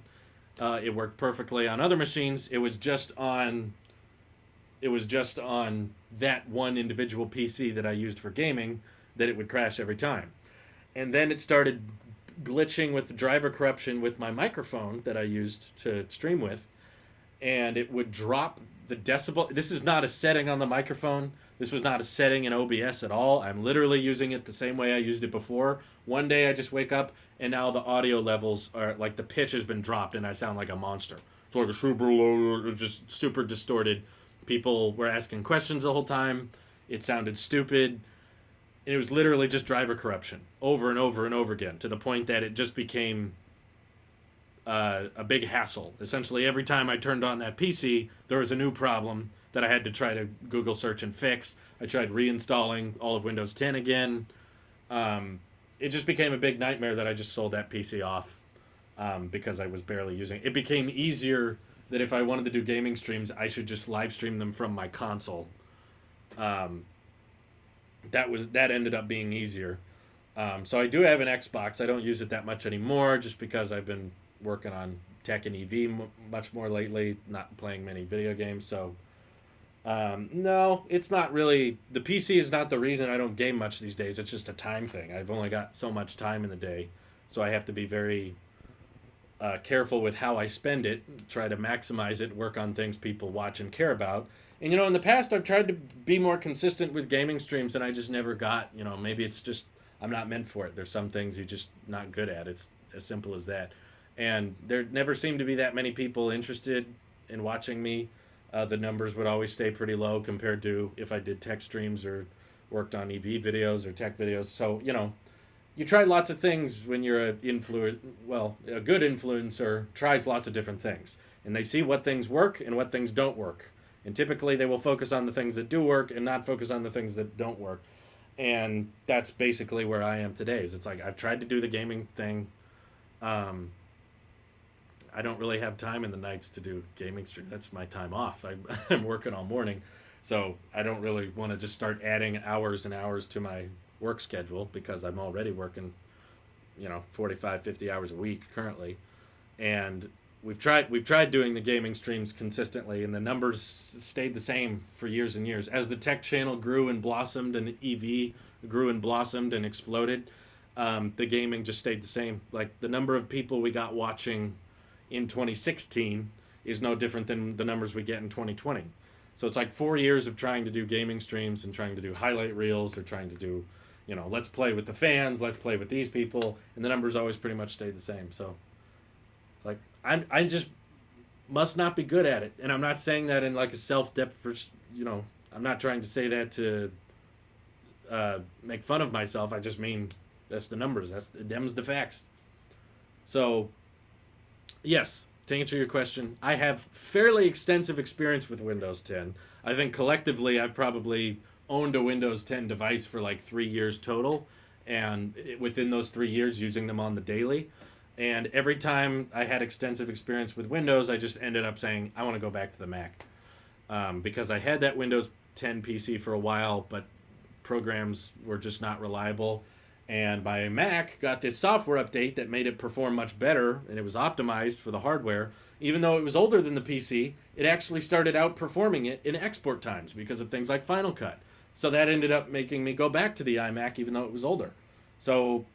It worked perfectly on other machines. It was just on that one individual PC that I used for gaming that it would crash every time. And then it started glitching with driver corruption with my microphone that I used to stream with, and it would drop the decibel. This is not a setting on the microphone. This was not a setting in OBS at all. I'm literally using it the same way I used it before. One day I just wake up and now the audio levels are like the pitch has been dropped and I sound like a monster. It's like a super low, just super distorted. People were asking questions the whole time. It sounded stupid. And it was literally just driver corruption over and over and over again to the point that it just became a big hassle. Essentially, every time I turned on that PC, there was a new problem that I had to try to Google search and fix. I tried reinstalling all of Windows 10 again. It just became a big nightmare that I just sold that PC off because I was barely using it. It became easier that if I wanted to do gaming streams, I should just live stream them from my console. That ended up being easier. So I do have an Xbox. I don't use it that much anymore just because I've been working on tech and EV much more lately, not playing many video games. So no, it's not really. The PC is not the reason I don't game much these days. It's just a time thing. I've only got so much time in the day, so I have to be very careful with how I spend it, try to maximize it, work on things people watch and care about. And in the past I've tried to be more consistent with gaming streams and I just never got, maybe it's just I'm not meant for it. There's some things you're just not good at. It's as simple as that. And there never seemed to be that many people interested in watching me. The numbers would always stay pretty low compared to if I did tech streams or worked on EV videos or tech videos. So, you try lots of things when you're a good influencer tries lots of different things. And they see what things work and what things don't work. And typically they will focus on the things that do work and not focus on the things that don't work. And that's basically where I am today. It's like I've tried to do the gaming thing. I don't really have time in the nights to do gaming stream. That's my time off. I'm working all morning. So I don't really want to just start adding hours and hours to my work schedule because I'm already working, 45, 50 hours a week currently. And we've tried doing the gaming streams consistently and the numbers stayed the same for years and years. As the tech channel grew and blossomed and EV grew and blossomed and exploded, the gaming just stayed the same. Like the number of people we got watching in 2016 is no different than the numbers we get in 2020. So it's like 4 years of trying to do gaming streams and trying to do highlight reels or trying to do, let's play with the fans, let's play with these people, and the numbers always pretty much stayed the same. So it's like I just must not be good at it, and I'm not saying that in like a self-deprecation. I'm not trying to say that to make fun of myself. I just mean that's the numbers. Them's the facts. So yes, to answer your question, I have fairly extensive experience with Windows 10. I think collectively I've probably owned a Windows 10 device for like 3 years total, and within those 3 years, using them on the daily. And every time I had extensive experience with Windows, I just ended up saying, I want to go back to the Mac. Because I had that Windows 10 PC for a while, but programs were just not reliable. And my Mac got this software update that made it perform much better, and it was optimized for the hardware. Even though it was older than the PC, it actually started outperforming it in export times because of things like Final Cut. So that ended up making me go back to the iMac, even though it was older. So,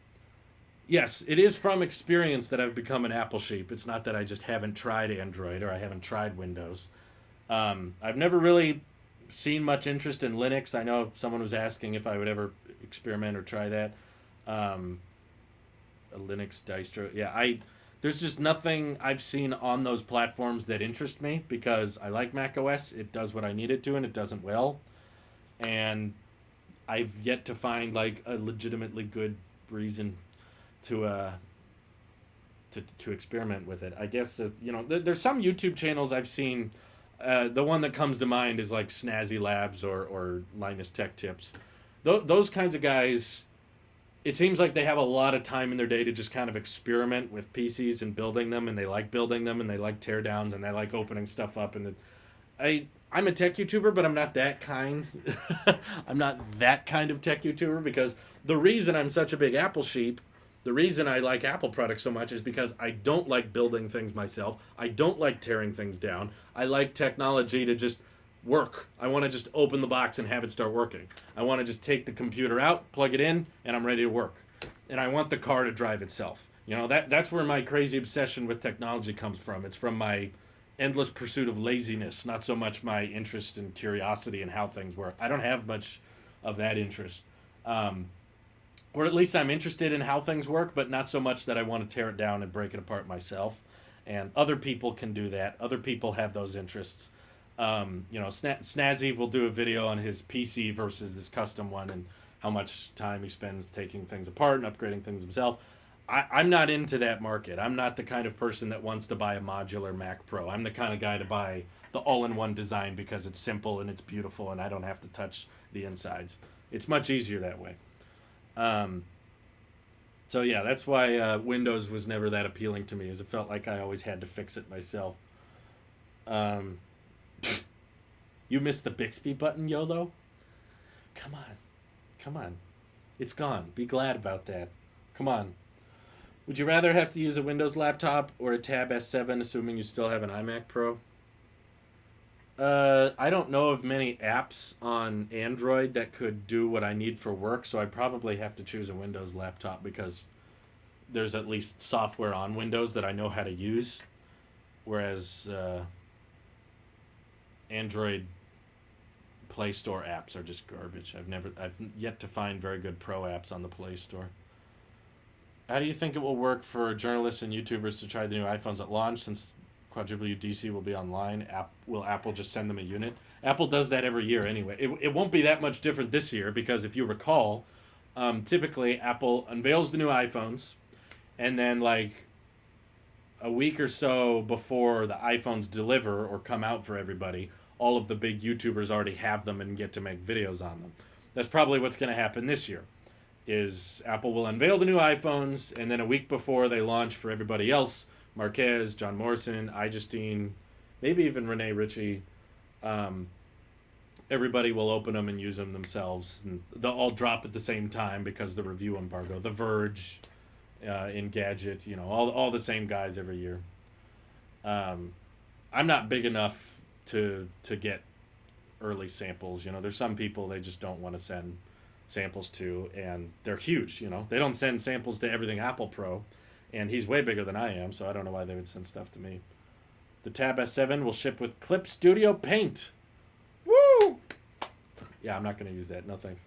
yes, it is from experience that I've become an Apple sheep. It's not that I just haven't tried Android or I haven't tried Windows. I've never really seen much interest in Linux. I know someone was asking if I would ever experiment or try that. Um, a Linux distro. Yeah, there's just nothing I've seen on those platforms that interest me because I like Mac OS. It does what I need it to, and it does it well. And I've yet to find like a legitimately good reason to to experiment with it. I guess there's some YouTube channels I've seen. The one that comes to mind is like Snazzy Labs or Linus Tech Tips. Those kinds of guys, it seems like they have a lot of time in their day to just kind of experiment with PCs and building them, and they like building them, and they like teardowns, and they like opening stuff up. And I'm a tech YouTuber, but I'm not that kind. I'm not that kind of tech YouTuber because the reason I'm such a big Apple sheep, the reason I like Apple products so much is because I don't like building things myself. I don't like tearing things down. I like technology to just work. I want to just open the box and have it start working. I want to just take the computer out, plug it in, and I'm ready to work. And I want the car to drive itself. That's where my crazy obsession with technology comes from. It's from my endless pursuit of laziness, not so much my interest and curiosity in how things work. I don't have much of that interest. Or at least I'm interested in how things work, but not so much that I want to tear it down and break it apart myself. And other people can do that. Other people have those interests. Snazzy will do a video on his PC versus this custom one and how much time he spends taking things apart and upgrading things himself. I'm not into that market. I'm not the kind of person that wants to buy a modular Mac Pro. I'm the kind of guy to buy the all-in-one design because it's simple and it's beautiful and I don't have to touch the insides. It's much easier that way. So yeah, that's why Windows was never that appealing to me, as it felt like I always had to fix it myself. Um, you missed the Bixby button, YOLO? Come on. Come on. It's gone. Be glad about that. Come on. Would you rather have to use a Windows laptop or a Tab S7, assuming you still have an iMac Pro? I don't know of many apps on Android that could do what I need for work, so I'd probably have to choose a Windows laptop because there's at least software on Windows that I know how to use, whereas Android Play Store apps are just garbage. I've yet to find very good pro apps on the Play Store. How do you think it will work for journalists and YouTubers to try the new iPhones at launch since Quadruple UDC will be online? Will Apple just send them a unit? Apple does that every year anyway. It won't be that much different this year because if you recall, typically Apple unveils the new iPhones and then like a week or so before the iPhones deliver or come out for everybody, all of the big YouTubers already have them and get to make videos on them. That's probably what's going to happen this year. Is Apple will unveil the new iPhones, and then a week before they launch for everybody else, Marquez, John Morrison, iJustine, maybe even Renee Ritchie, everybody will open them and use them themselves. And they'll all drop at the same time because the review embargo. The Verge, Engadget, all the same guys every year. I'm not big enough to get early samples. There's some people they just don't want to send samples to, and they're huge. They don't send samples to everything Apple Pro, and he's way bigger than I am, so I don't know why they would send stuff to me. The Tab S7 will ship with Clip Studio Paint. Woo! Yeah, I'm not going to use that. No thanks.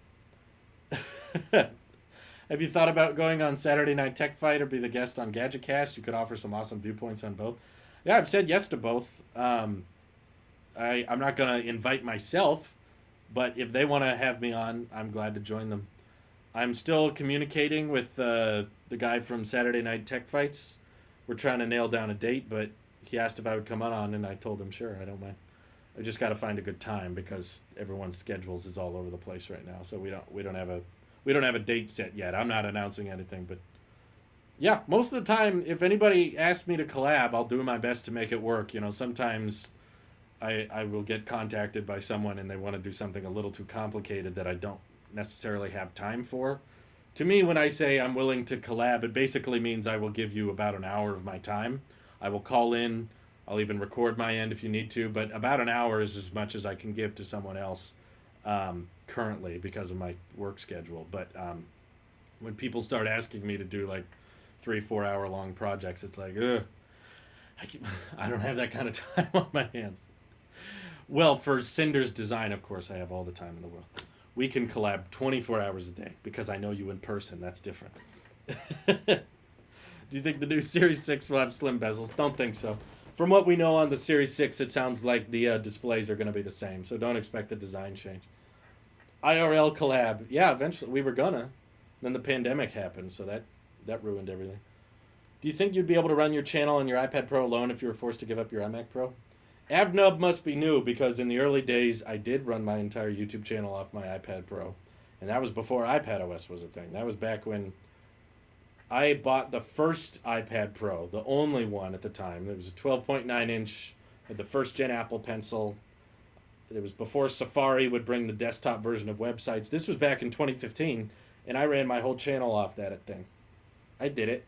Have you thought about going on Saturday Night Tech Fight or be the guest on GadgetCast? You could offer some awesome viewpoints on both. Yeah, I've said yes to both. I'm not going to invite myself, But if they want to have me on, I'm glad to join them. I'm still communicating with the guy from Saturday Night Tech Fights. We're trying to nail down a date, but he asked if I would come on, and I told him sure, I don't mind. I just got to find a good time because everyone's schedules is all over the place right now. So we don't have a date set yet. I'm not announcing anything, but yeah, most of the time, if anybody asks me to collab, I'll do my best to make it work. Sometimes I will get contacted by someone and they want to do something a little too complicated that I don't necessarily have time for. To me, when I say I'm willing to collab, it basically means I will give you about an hour of my time. I will call in. I'll even record my end if you need to, but about an hour is as much as I can give to someone else currently because of my work schedule. But when people start asking me to do like 3-4 hour long projects, it's like, ugh, I don't have that kind of time on my hands. Well, for Cinder's design, of course, I have all the time in the world. We can collab 24 hours a day because I know you in person. That's different. Do you think the new Series 6 will have slim bezels? Don't think so. From what we know on the Series 6, it sounds like the displays are going to be the same, so don't expect a design change. IRL collab. Yeah, eventually. We were gonna. Then the pandemic happened, so that ruined everything. Do you think you'd be able to run your channel on your iPad Pro alone if you were forced to give up your iMac Pro? AvNub must be new because in the early days, I did run my entire YouTube channel off my iPad Pro. And that was before iPadOS was a thing. That was back when I bought the first iPad Pro, the only one at the time. It was a 12.9 inch, had the first gen Apple Pencil. It was before Safari would bring the desktop version of websites. This was back in 2015, and I ran my whole channel off that thing. I did it.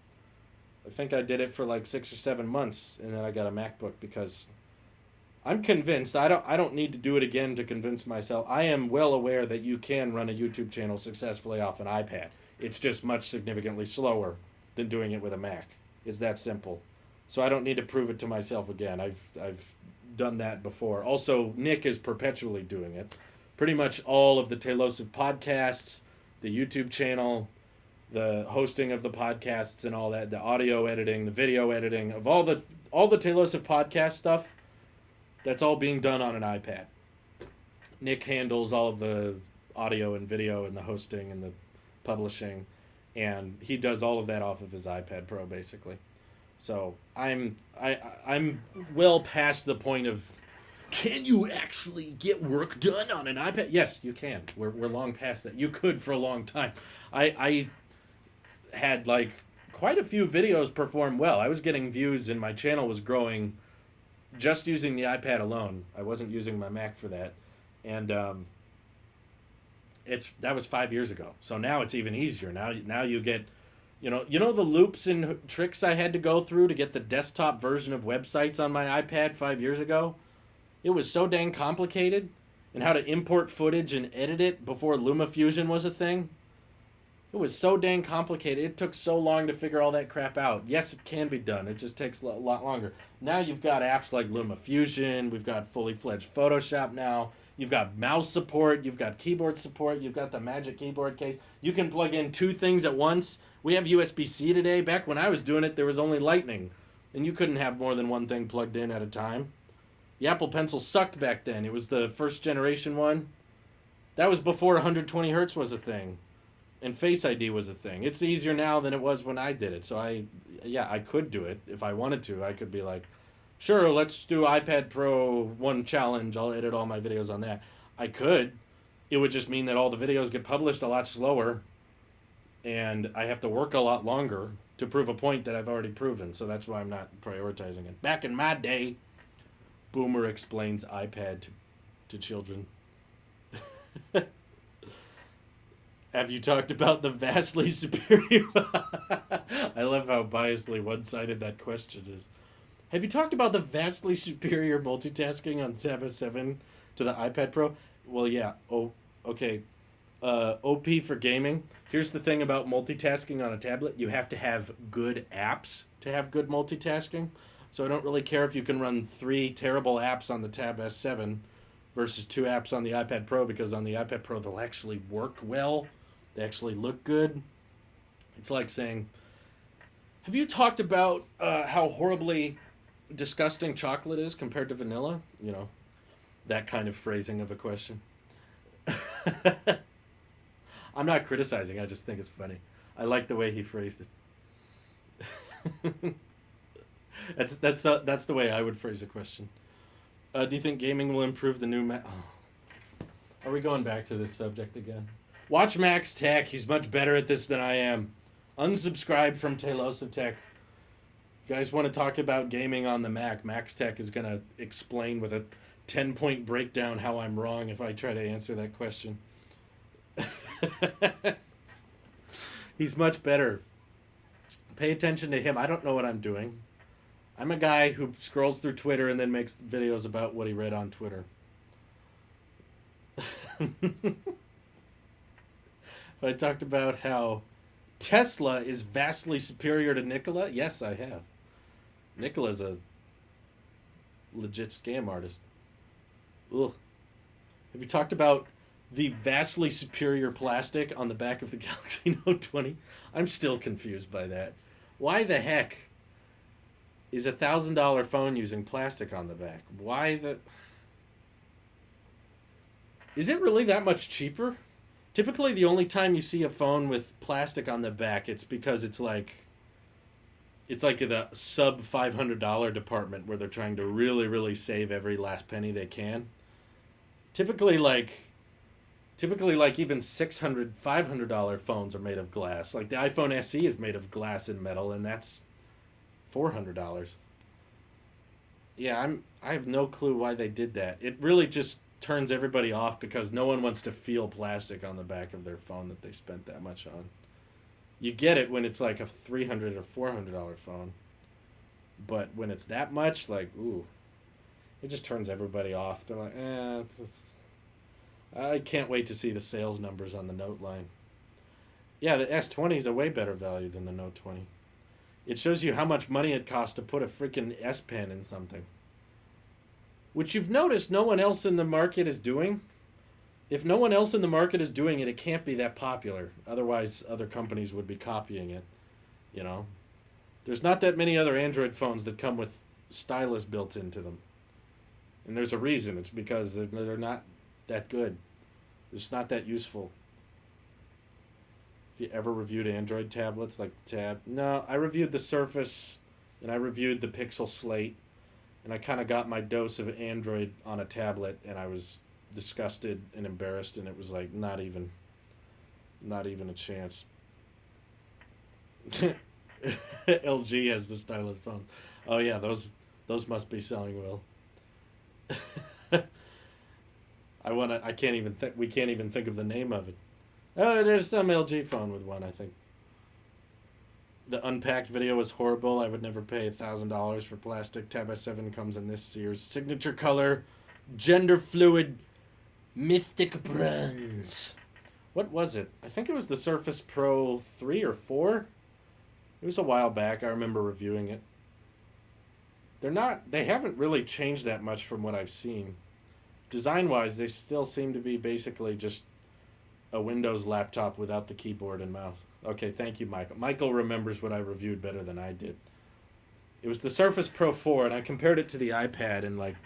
I think I did it for like 6 or 7 months, and then I got a MacBook because I'm convinced. I don't need to do it again to convince myself. I am well aware that you can run a YouTube channel successfully off an iPad. It's just much significantly slower than doing it with a Mac. It's that simple. So I don't need to prove it to myself again. I've done that before. Also, Nick is perpetually doing it. Pretty much all of the Tailosive podcasts, the YouTube channel, the hosting of the podcasts and all that, the audio editing, the video editing of all the Tailosive podcast stuff. That's all being done on an iPad. Nick handles all of the audio and video and the hosting and the publishing, and he does all of that off of his iPad Pro basically. So I'm well past the point of can you actually get work done on an iPad? Yes, you can. We're long past that. You could for a long time. I had like quite a few videos perform well. I was getting views and my channel was growing just using the iPad alone. I wasn't using my Mac for that. And that was 5 years ago. So now it's even easier. Now you get, you know the loops and tricks I had to go through to get the desktop version of websites on my iPad 5 years ago? It was so dang complicated. And how to import footage and edit it before LumaFusion was a thing. It was so dang complicated. It took so long to figure all that crap out. Yes, it can be done. It just takes a lot longer. Now you've got apps like LumaFusion. We've got fully fledged Photoshop now. You've got mouse support. You've got keyboard support. You've got the Magic Keyboard case. You can plug in 2 things at once. We have USB-C today. Back when I was doing it, there was only Lightning. And you couldn't have more than one thing plugged in at a time. The Apple Pencil sucked back then. It was the first generation one. That was before 120 hertz was a thing. And Face ID was a thing. It's easier now than it was when I did it. So I could do it if I wanted to. I could be like, sure, let's do iPad Pro 1 challenge. I'll edit all my videos on that. I could. It would just mean that all the videos get published a lot slower. And I have to work a lot longer to prove a point that I've already proven. So that's why I'm not prioritizing it. Back in my day, Boomer explains iPad to children. Have you talked about the vastly superior... I love how biasedly one-sided that question is. Have you talked about the vastly superior multitasking on Tab S7 to the iPad Pro? Well, yeah. Oh, okay. OP for gaming. Here's the thing about multitasking on a tablet. You have to have good apps to have good multitasking. So I don't really care if you can run 3 terrible apps on the Tab S7 versus 2 apps on the iPad Pro, because on the iPad Pro they'll actually work well. They actually look good. It's like saying, have you talked about how horribly disgusting chocolate is compared to vanilla? That kind of phrasing of a question. I'm not criticizing. I just think it's funny. I like the way he phrased it. That's the way I would phrase a question. Do you think gaming will improve the new Mac? Oh. Are we going back to this subject again? Watch Max Tech. He's much better at this than I am. Unsubscribe from Talos of Tech. You guys want to talk about gaming on the Mac? Max Tech is going to explain with a 10-point breakdown how I'm wrong if I try to answer that question. He's much better. Pay attention to him. I don't know what I'm doing. I'm a guy who scrolls through Twitter and then makes videos about what he read on Twitter. I talked about how Tesla is vastly superior to Nikola. Yes, I have. Nikola's a legit scam artist. Ugh. Have you talked about the vastly superior plastic on the back of the Galaxy Note 20? I'm still confused by that. Why the heck is $1,000 phone using plastic on the back? Why the... Is it really that much cheaper? Typically, the only time you see a phone with plastic on the back, it's because it's like the sub $500 department where they're trying to really, really save every last penny they can. Typically, like even $600, $500 phones are made of glass. Like the iPhone SE is made of glass and metal, and that's $400. Yeah, I have no clue why they did that. It really just turns everybody off because no one wants to feel plastic on the back of their phone that they spent that much on. You get it when it's like a $300 or $400 phone, but when it's that much, like, ooh, it just turns everybody off. They're like, I can't wait to see the sales numbers on the Note line. Yeah, the S20 is a way better value than the Note 20. It shows you how much money it costs to put a freaking S Pen in something. Which you've noticed no one else in the market is doing. If no one else in the market is doing it, it can't be that popular. Otherwise, other companies would be copying it. You know? There's not that many other Android phones that come with stylus built into them. And there's a reason. It's because they're not that good. It's not that useful. Have you ever reviewed Android tablets like the Tab? No, I reviewed the Surface, and I reviewed the Pixel Slate, and I kind of got my dose of Android on a tablet, and I was disgusted and embarrassed, and it was like not even a chance. LG has the stylus phones. Oh yeah, those must be selling well. We can't even think of the name of it. Oh, there's some LG phone with one, I think. The unpacked video was horrible. I would never pay $1,000 for plastic. Tab S7 comes in this year's signature color, gender fluid, mystic bronze. What was it? I think it was the Surface Pro 3 or 4. It was a while back. I remember reviewing it. They haven't really changed that much from what I've seen. Design-wise, they still seem to be basically just a Windows laptop without the keyboard and mouse. Okay, thank you, Michael. Michael remembers what I reviewed better than I did. It was the Surface Pro 4, and I compared it to the iPad, and like,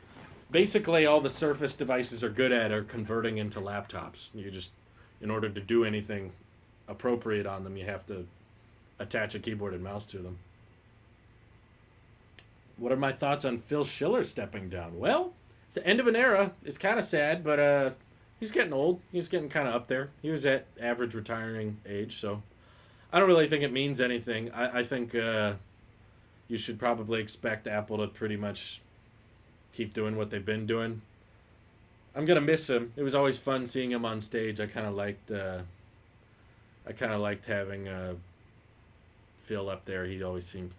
basically all the Surface devices are good at are converting into laptops. You just, in order to do anything appropriate on them, you have to attach a keyboard and mouse to them. What are my thoughts on Phil Schiller stepping down? Well, it's the end of an era. It's kind of sad, but he's getting old. He's getting kind of up there. He was at average retiring age, so I don't really think it means anything. I think you should probably expect Apple to pretty much keep doing what they've been doing. I'm gonna miss him. It was always fun seeing him on stage. I kind of liked having Phil up there. He always seemed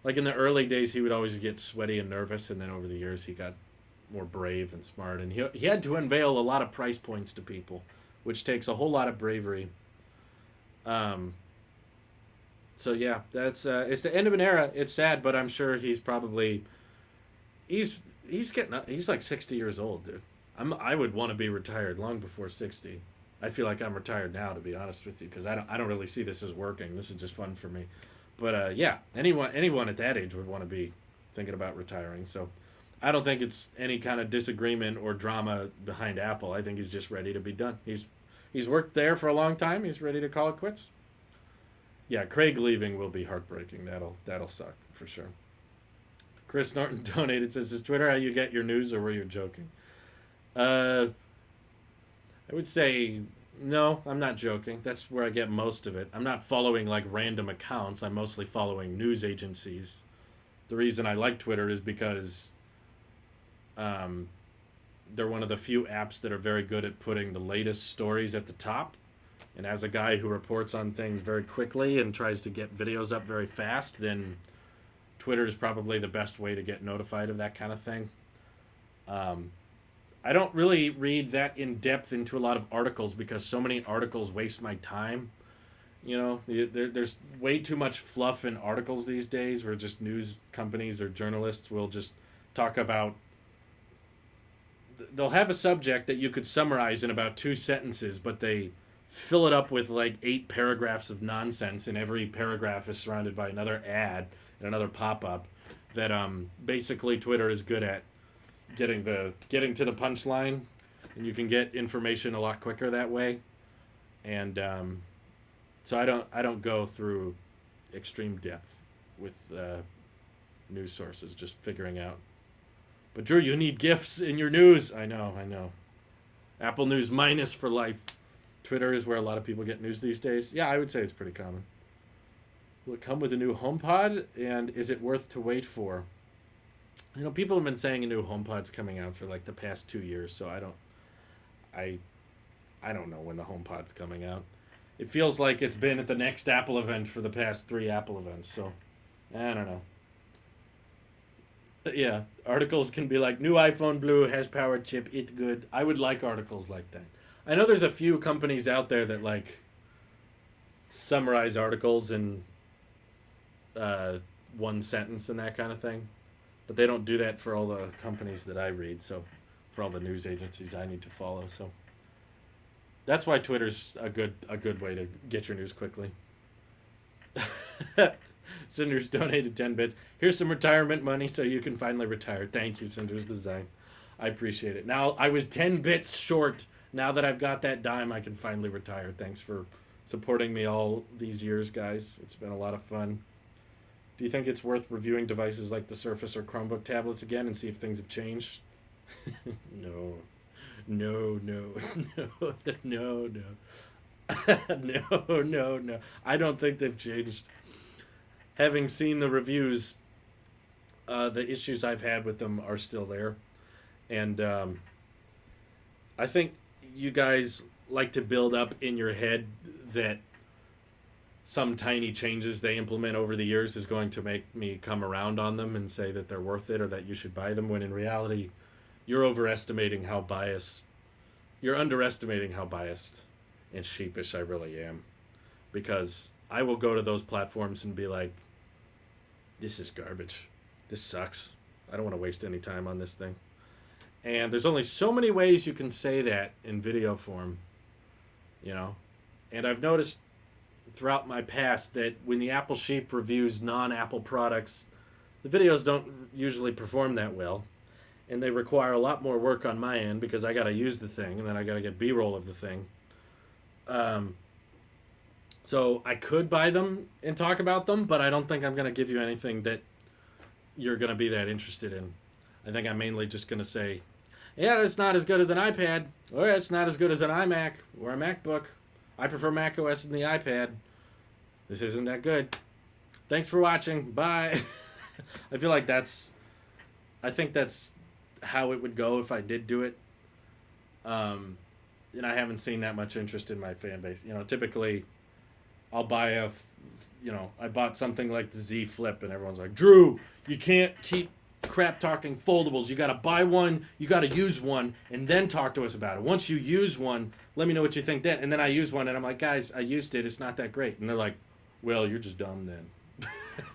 like in the early days he would always get sweaty and nervous, and then over the years he got more brave and smart, and he had to unveil a lot of price points to people, which takes a whole lot of bravery. So yeah, that's it's the end of an era. It's sad, but I'm sure he's like 60 years old, dude. I would want to be retired long before 60. I feel like I'm retired now, to be honest with you, because I don't really see this as working. This is just fun for me. But yeah, anyone at that age would want to be thinking about retiring. So I don't think it's any kind of disagreement or drama behind Apple. I think he's just ready to be done. He's worked there for a long time. He's ready to call it quits. Yeah, Craig leaving will be heartbreaking. That'll suck for sure. Chris Norton donated, says, "Is Twitter how you get your news, or were you joking?" Uh, I would say no. I'm not joking. That's where I get most of it. I'm not following like random accounts. I'm mostly following news agencies. The reason I like Twitter is because um, they're one of the few apps that are very good at putting the latest stories at the top. And as a guy who reports on things very quickly and tries to get videos up very fast, then Twitter is probably the best way to get notified of that kind of thing. Um, I don't really read that in depth into a lot of articles because so many articles waste my time. You know, there's way too much fluff in articles these days where just news companies or journalists will just talk about. They'll have a subject that you could summarize in about 2 sentences, but they fill it up with like 8 paragraphs of nonsense, and every paragraph is surrounded by another ad and another pop up. That basically Twitter is good at getting to the punchline, and you can get information a lot quicker that way. And so I don't go through extreme depth with news sources, just figuring out. But Drew, you need gifts in your news. I know, I know. Apple News minus for life. Twitter is where a lot of people get news these days. Yeah, I would say it's pretty common. Will it come with a new HomePod, and is it worth to wait for? You know, people have been saying a new HomePod's coming out for like the past 2 years, so I I don't know when the HomePod's coming out. It feels like it's been at the next Apple event for the past 3 Apple events, so I don't know. Yeah, articles can be like new iPhone Blue has powered chip, it good. I would like articles like that. I know there's a few companies out there that like summarize articles in uh, 1 sentence and that kind of thing, but they don't do that for all the companies that I read. So for all the news agencies I need to follow, so that's why Twitter's a good way to get your news quickly. Cinders donated 10 bits. Here's some retirement money so you can finally retire. Thank you, Cinders Design. I appreciate it. Now, I was 10 bits short. Now that I've got that dime, I can finally retire. Thanks for supporting me all these years, guys. It's been a lot of fun. Do you think it's worth reviewing devices like the Surface or Chromebook tablets again and see if things have changed? No. No, no, no, no, no. No. I don't think they've changed. Having seen the reviews, the issues I've had with them are still there. And I think you guys like to build up in your head that some tiny changes they implement over the years is going to make me come around on them and say that they're worth it or that you should buy them, when in reality, you're overestimating how biased, you're underestimating how biased and sheepish I really am. Because I will go to those platforms and be like, this is garbage. This sucks. I don't want to waste any time on this thing. And there's only so many ways you can say that in video form, you know? And I've noticed throughout my past that when the Apple Sheep reviews non-Apple products, the videos don't usually perform that well. And they require a lot more work on my end because I got to use the thing and then I got to get B-roll of the thing. So I could buy them and talk about them, but I don't think I'm going to give you anything that you're going to be that interested in. I think I'm mainly just going to say, yeah, it's not as good as an iPad, or it's not as good as an iMac or a MacBook. I prefer Mac OS than the iPad. This isn't that good. Thanks for watching. Bye. I feel like I think that's how it would go if I did do it. And I haven't seen that much interest in my fan base. You know, typically I'll buy I bought something like the Z Flip and everyone's like, Drew, you can't keep crap talking foldables. You got to buy one, you got to use one, and then talk to us about it. Once you use one, let me know what you think then. And then I use one and I'm like, guys, I used it. It's not that great. And they're like, well, you're just dumb then.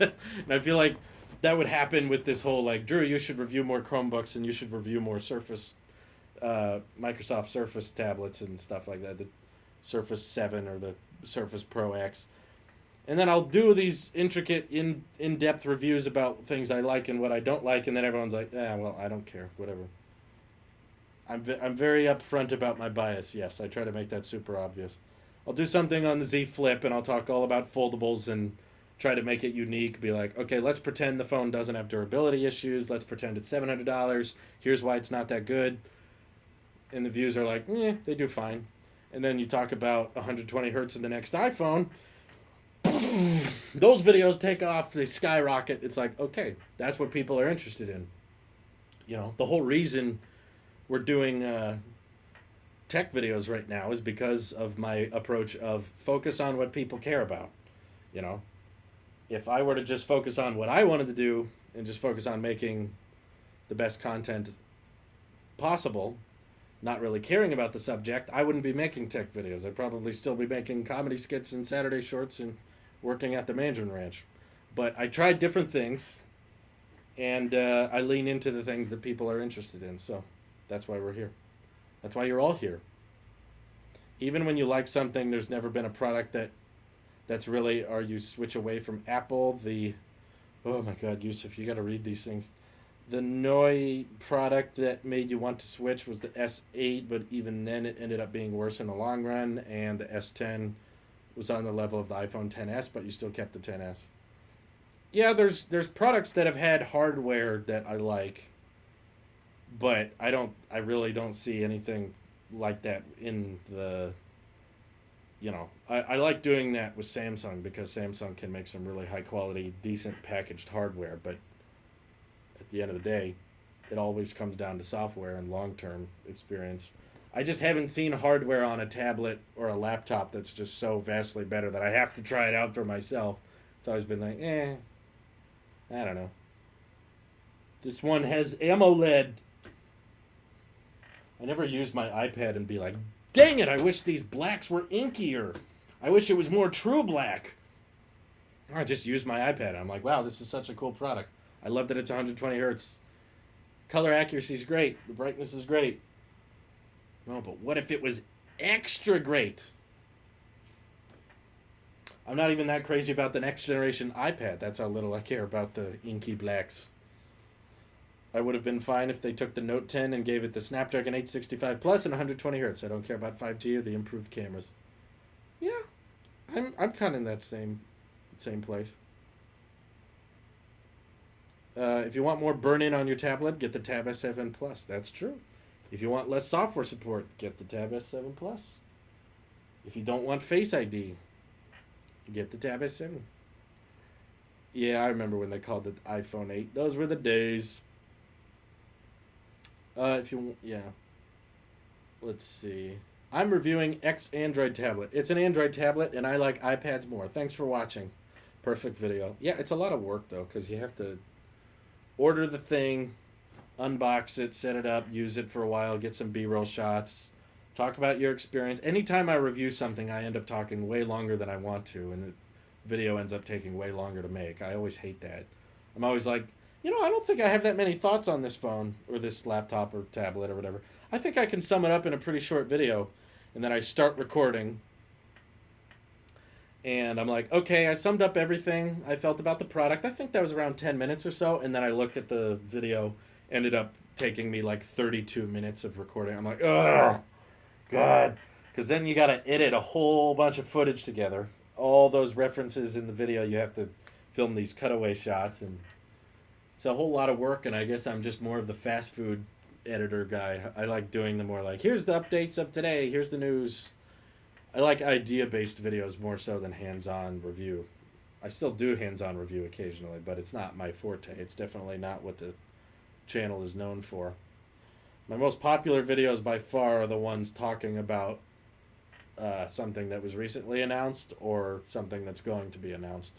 And I feel like that would happen with this whole like, Drew, you should review more Chromebooks and you should review more Surface, Microsoft Surface tablets and stuff like that. The Surface 7 or the Surface Pro X. And then I'll do these intricate, in-depth reviews about things I like and what I don't like, and then everyone's like, well, I don't care, whatever. I'm very upfront about my bias. Yes, I try to make that super obvious. I'll do something on the Z Flip, and I'll talk all about foldables and try to make it unique. Be like, okay, let's pretend the phone doesn't have durability issues. Let's pretend it's $700. Here's why it's not that good. And the views are like, they do fine. And then you talk about 120 hertz in the next iPhone. Those videos take off, they skyrocket. It's like, okay, that's what people are interested in. The whole reason we're doing tech videos right now is because of my approach of focus on what people care about. You know, if I were to just focus on what I wanted to do and just focus on making the best content possible, not really caring about the subject, I wouldn't be making tech videos. I'd probably still be making comedy skits and Saturday shorts and working at the Mandarin Ranch. But I tried different things, and I lean into the things that people are interested in. So that's why we're here. That's why you're all here. Even when you like something, there's never been a product that's really, or you switch away from Apple. Oh my God, Yusuf, you got to read these things. The Noi product that made you want to switch was the S8, but even then it ended up being worse in the long run, and the S10 was on the level of the iPhone XS, but you still kept the XS. Yeah, there's products that have had hardware that I like, but I really don't see anything like that in the I like doing that with Samsung because Samsung can make some really high quality, decent packaged hardware, but at the end of the day, it always comes down to software and long term experience. I just haven't seen hardware on a tablet or a laptop that's just so vastly better that I have to try it out for myself. It's always been like, I don't know. This one has AMOLED. I never use my iPad and be like, dang it, I wish these blacks were inkier. I wish it was more true black. I just use my iPad. I'm like, wow, this is such a cool product. I love that it's 120 hertz. Color accuracy is great. The brightness is great. No, but what if it was extra great? I'm not even that crazy about the next generation iPad. That's how little I care about the inky blacks. I would have been fine if they took the Note 10 and gave it the Snapdragon 865 Plus and 120 hertz. I don't care about 5G or the improved cameras. Yeah, I'm kind of in that same place. If you want more burn-in on your tablet, get the Tab S7 Plus. That's true. If you want less software support, get the Tab S7 Plus. If you don't want Face ID, get the Tab S7. Yeah, I remember when they called it iPhone 8. Those were the days. Let's see. I'm reviewing X Android tablet. It's an Android tablet, and I like iPads more. Thanks for watching. Perfect video. Yeah, it's a lot of work, though, because you have to order the thing, unbox it, set it up, use it for a while, get some B-roll shots, talk about your experience. Anytime I review something, I end up talking way longer than I want to, and the video ends up taking way longer to make. I always hate that. I'm always like, I don't think I have that many thoughts on this phone or this laptop or tablet or whatever. I think I can sum it up in a pretty short video. And then I start recording. And I'm like, okay, I summed up everything I felt about the product. I think that was around 10 minutes or so. And then I look at the video. Ended up taking me like 32 minutes of recording. I'm like, oh, God. Because then you got to edit a whole bunch of footage together. All those references in the video, you have to film these cutaway shots. And it's a whole lot of work, and I guess I'm just more of the fast food editor guy. I like doing the more like, here's the updates of today, here's the news. I like idea-based videos more so than hands-on review. I still do hands-on review occasionally, but it's not my forte. It's definitely not what the channel is known for. My most popular videos by far are the ones talking about something that was recently announced or something that's going to be announced.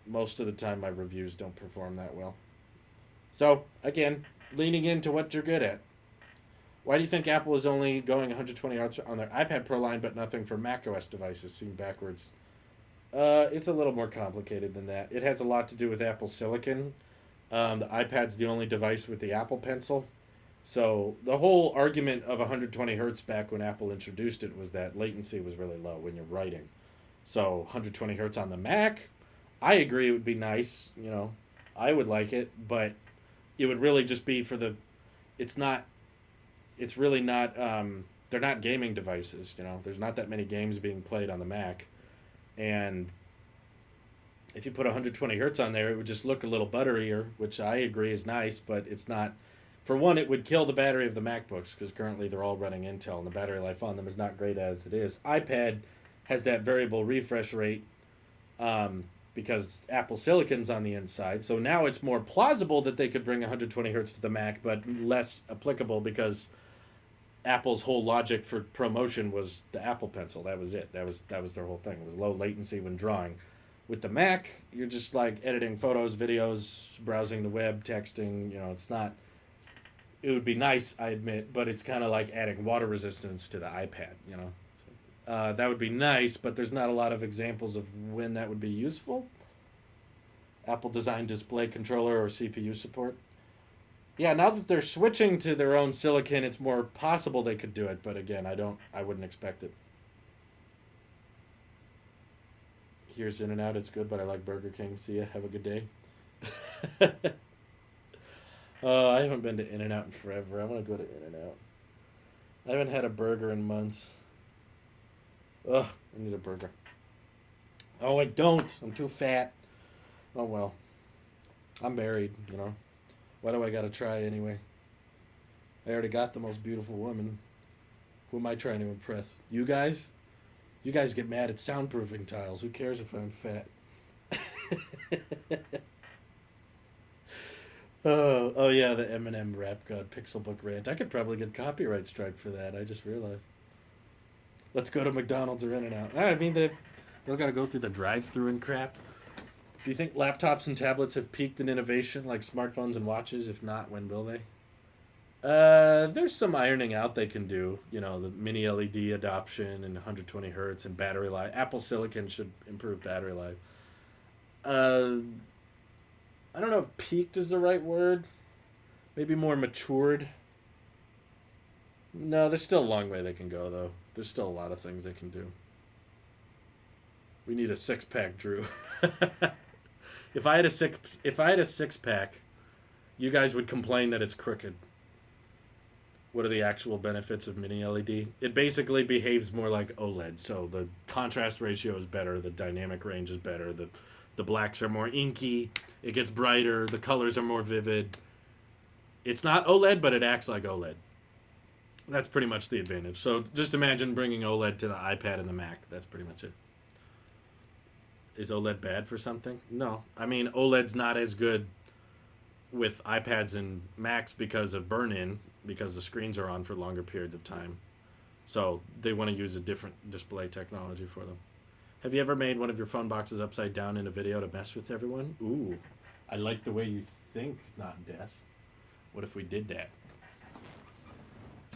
Most of the time my reviews don't perform that well. So, again, leaning into what you're good at. Why do you think Apple is only going 120 hertz on their iPad Pro line but nothing for macOS devices? Seen backwards. It's a little more complicated than that. It has a lot to do with Apple Silicon. The iPad's the only device with the Apple Pencil. So the whole argument of 120 hertz back when Apple introduced it was that latency was really low when you're writing. So 120 hertz on the Mac, I agree it would be nice. I would like it, but it would really just be for the. It's not. It's really not. They're not gaming devices. There's not that many games being played on the Mac, and if you put 120 hertz on there, it would just look a little butterier, which I agree is nice, but it's not. For one, it would kill the battery of the MacBooks because currently they're all running Intel, and the battery life on them is not great as it is. iPad has that variable refresh rate because Apple Silicon's on the inside. So now it's more plausible that they could bring 120 hertz to the Mac, but less applicable because Apple's whole logic for promotion was the Apple Pencil. That was it. That was their whole thing. It was low latency when drawing. With the Mac, you're just like editing photos, videos, browsing the web, texting. It's not. It would be nice, I admit, but it's kind of like adding water resistance to the iPad. That would be nice, but there's not a lot of examples of when that would be useful. Apple designed display controller or CPU support. Yeah, now that they're switching to their own silicon, it's more possible they could do it. But again, I wouldn't expect it. Here's In and Out. It's good, but I like Burger King. See ya. Have a good day. Oh, I haven't been to In and Out in forever. I want to go to In and Out. I haven't had a burger in months. Ugh, I need a burger. Oh, I don't. I'm too fat. Oh well. I'm married. Why do I gotta try anyway? I already got the most beautiful woman. Who am I trying to impress? You guys? You guys get mad at soundproofing tiles. Who cares if I'm fat? Oh yeah, the Eminem Rap God Pixel Book rant. I could probably get copyright strike for that. I just realized. Let's go to McDonald's or In-N-Out. I mean, they all got to go through the drive-through and crap. Do you think laptops and tablets have peaked in innovation like smartphones and watches? If not, when will they? There's some ironing out they can do. The mini LED adoption and 120 hertz and battery life. Apple Silicon should improve battery life. Uh, I don't know if peaked is the right word. Maybe more matured. No, there's still a long way they can go, though. There's still a lot of things they can do. We need a six pack, Drew. If I had a six pack, you guys would complain that it's crooked. What are the actual benefits of mini LED? It basically behaves more like OLED. So the contrast ratio is better, the dynamic range is better, the blacks are more inky, it gets brighter, the colors are more vivid. It's not OLED, but it acts like OLED. That's pretty much the advantage. So just imagine bringing OLED to the iPad and the Mac. That's pretty much it. Is OLED bad for something? No. I mean, OLED's not as good with iPads and Macs because of burn-in, because the screens are on for longer periods of time. So they want to use a different display technology for them. Have you ever made one of your phone boxes upside down in a video to mess with everyone? Ooh, I like the way you think, Not Death. What if we did that?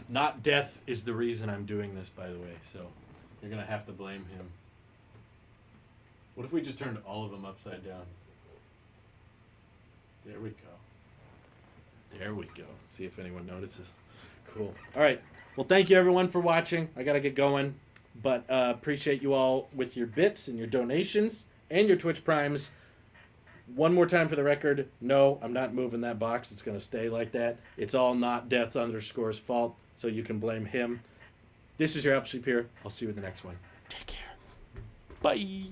Not Death is the reason I'm doing this, by the way, so you're going to have to blame him. What if we just turned all of them upside down? There we go. There we go. See if anyone notices. Cool. All right. Well, thank you, everyone, for watching. I got to get going. But appreciate you all with your bits and your donations and your Twitch Primes. One more time for the record. No, I'm not moving that box. It's going to stay like that. It's all Not Death _'s fault, so you can blame him. This is your Sheep here. I'll see you in the next one. Take care. Bye.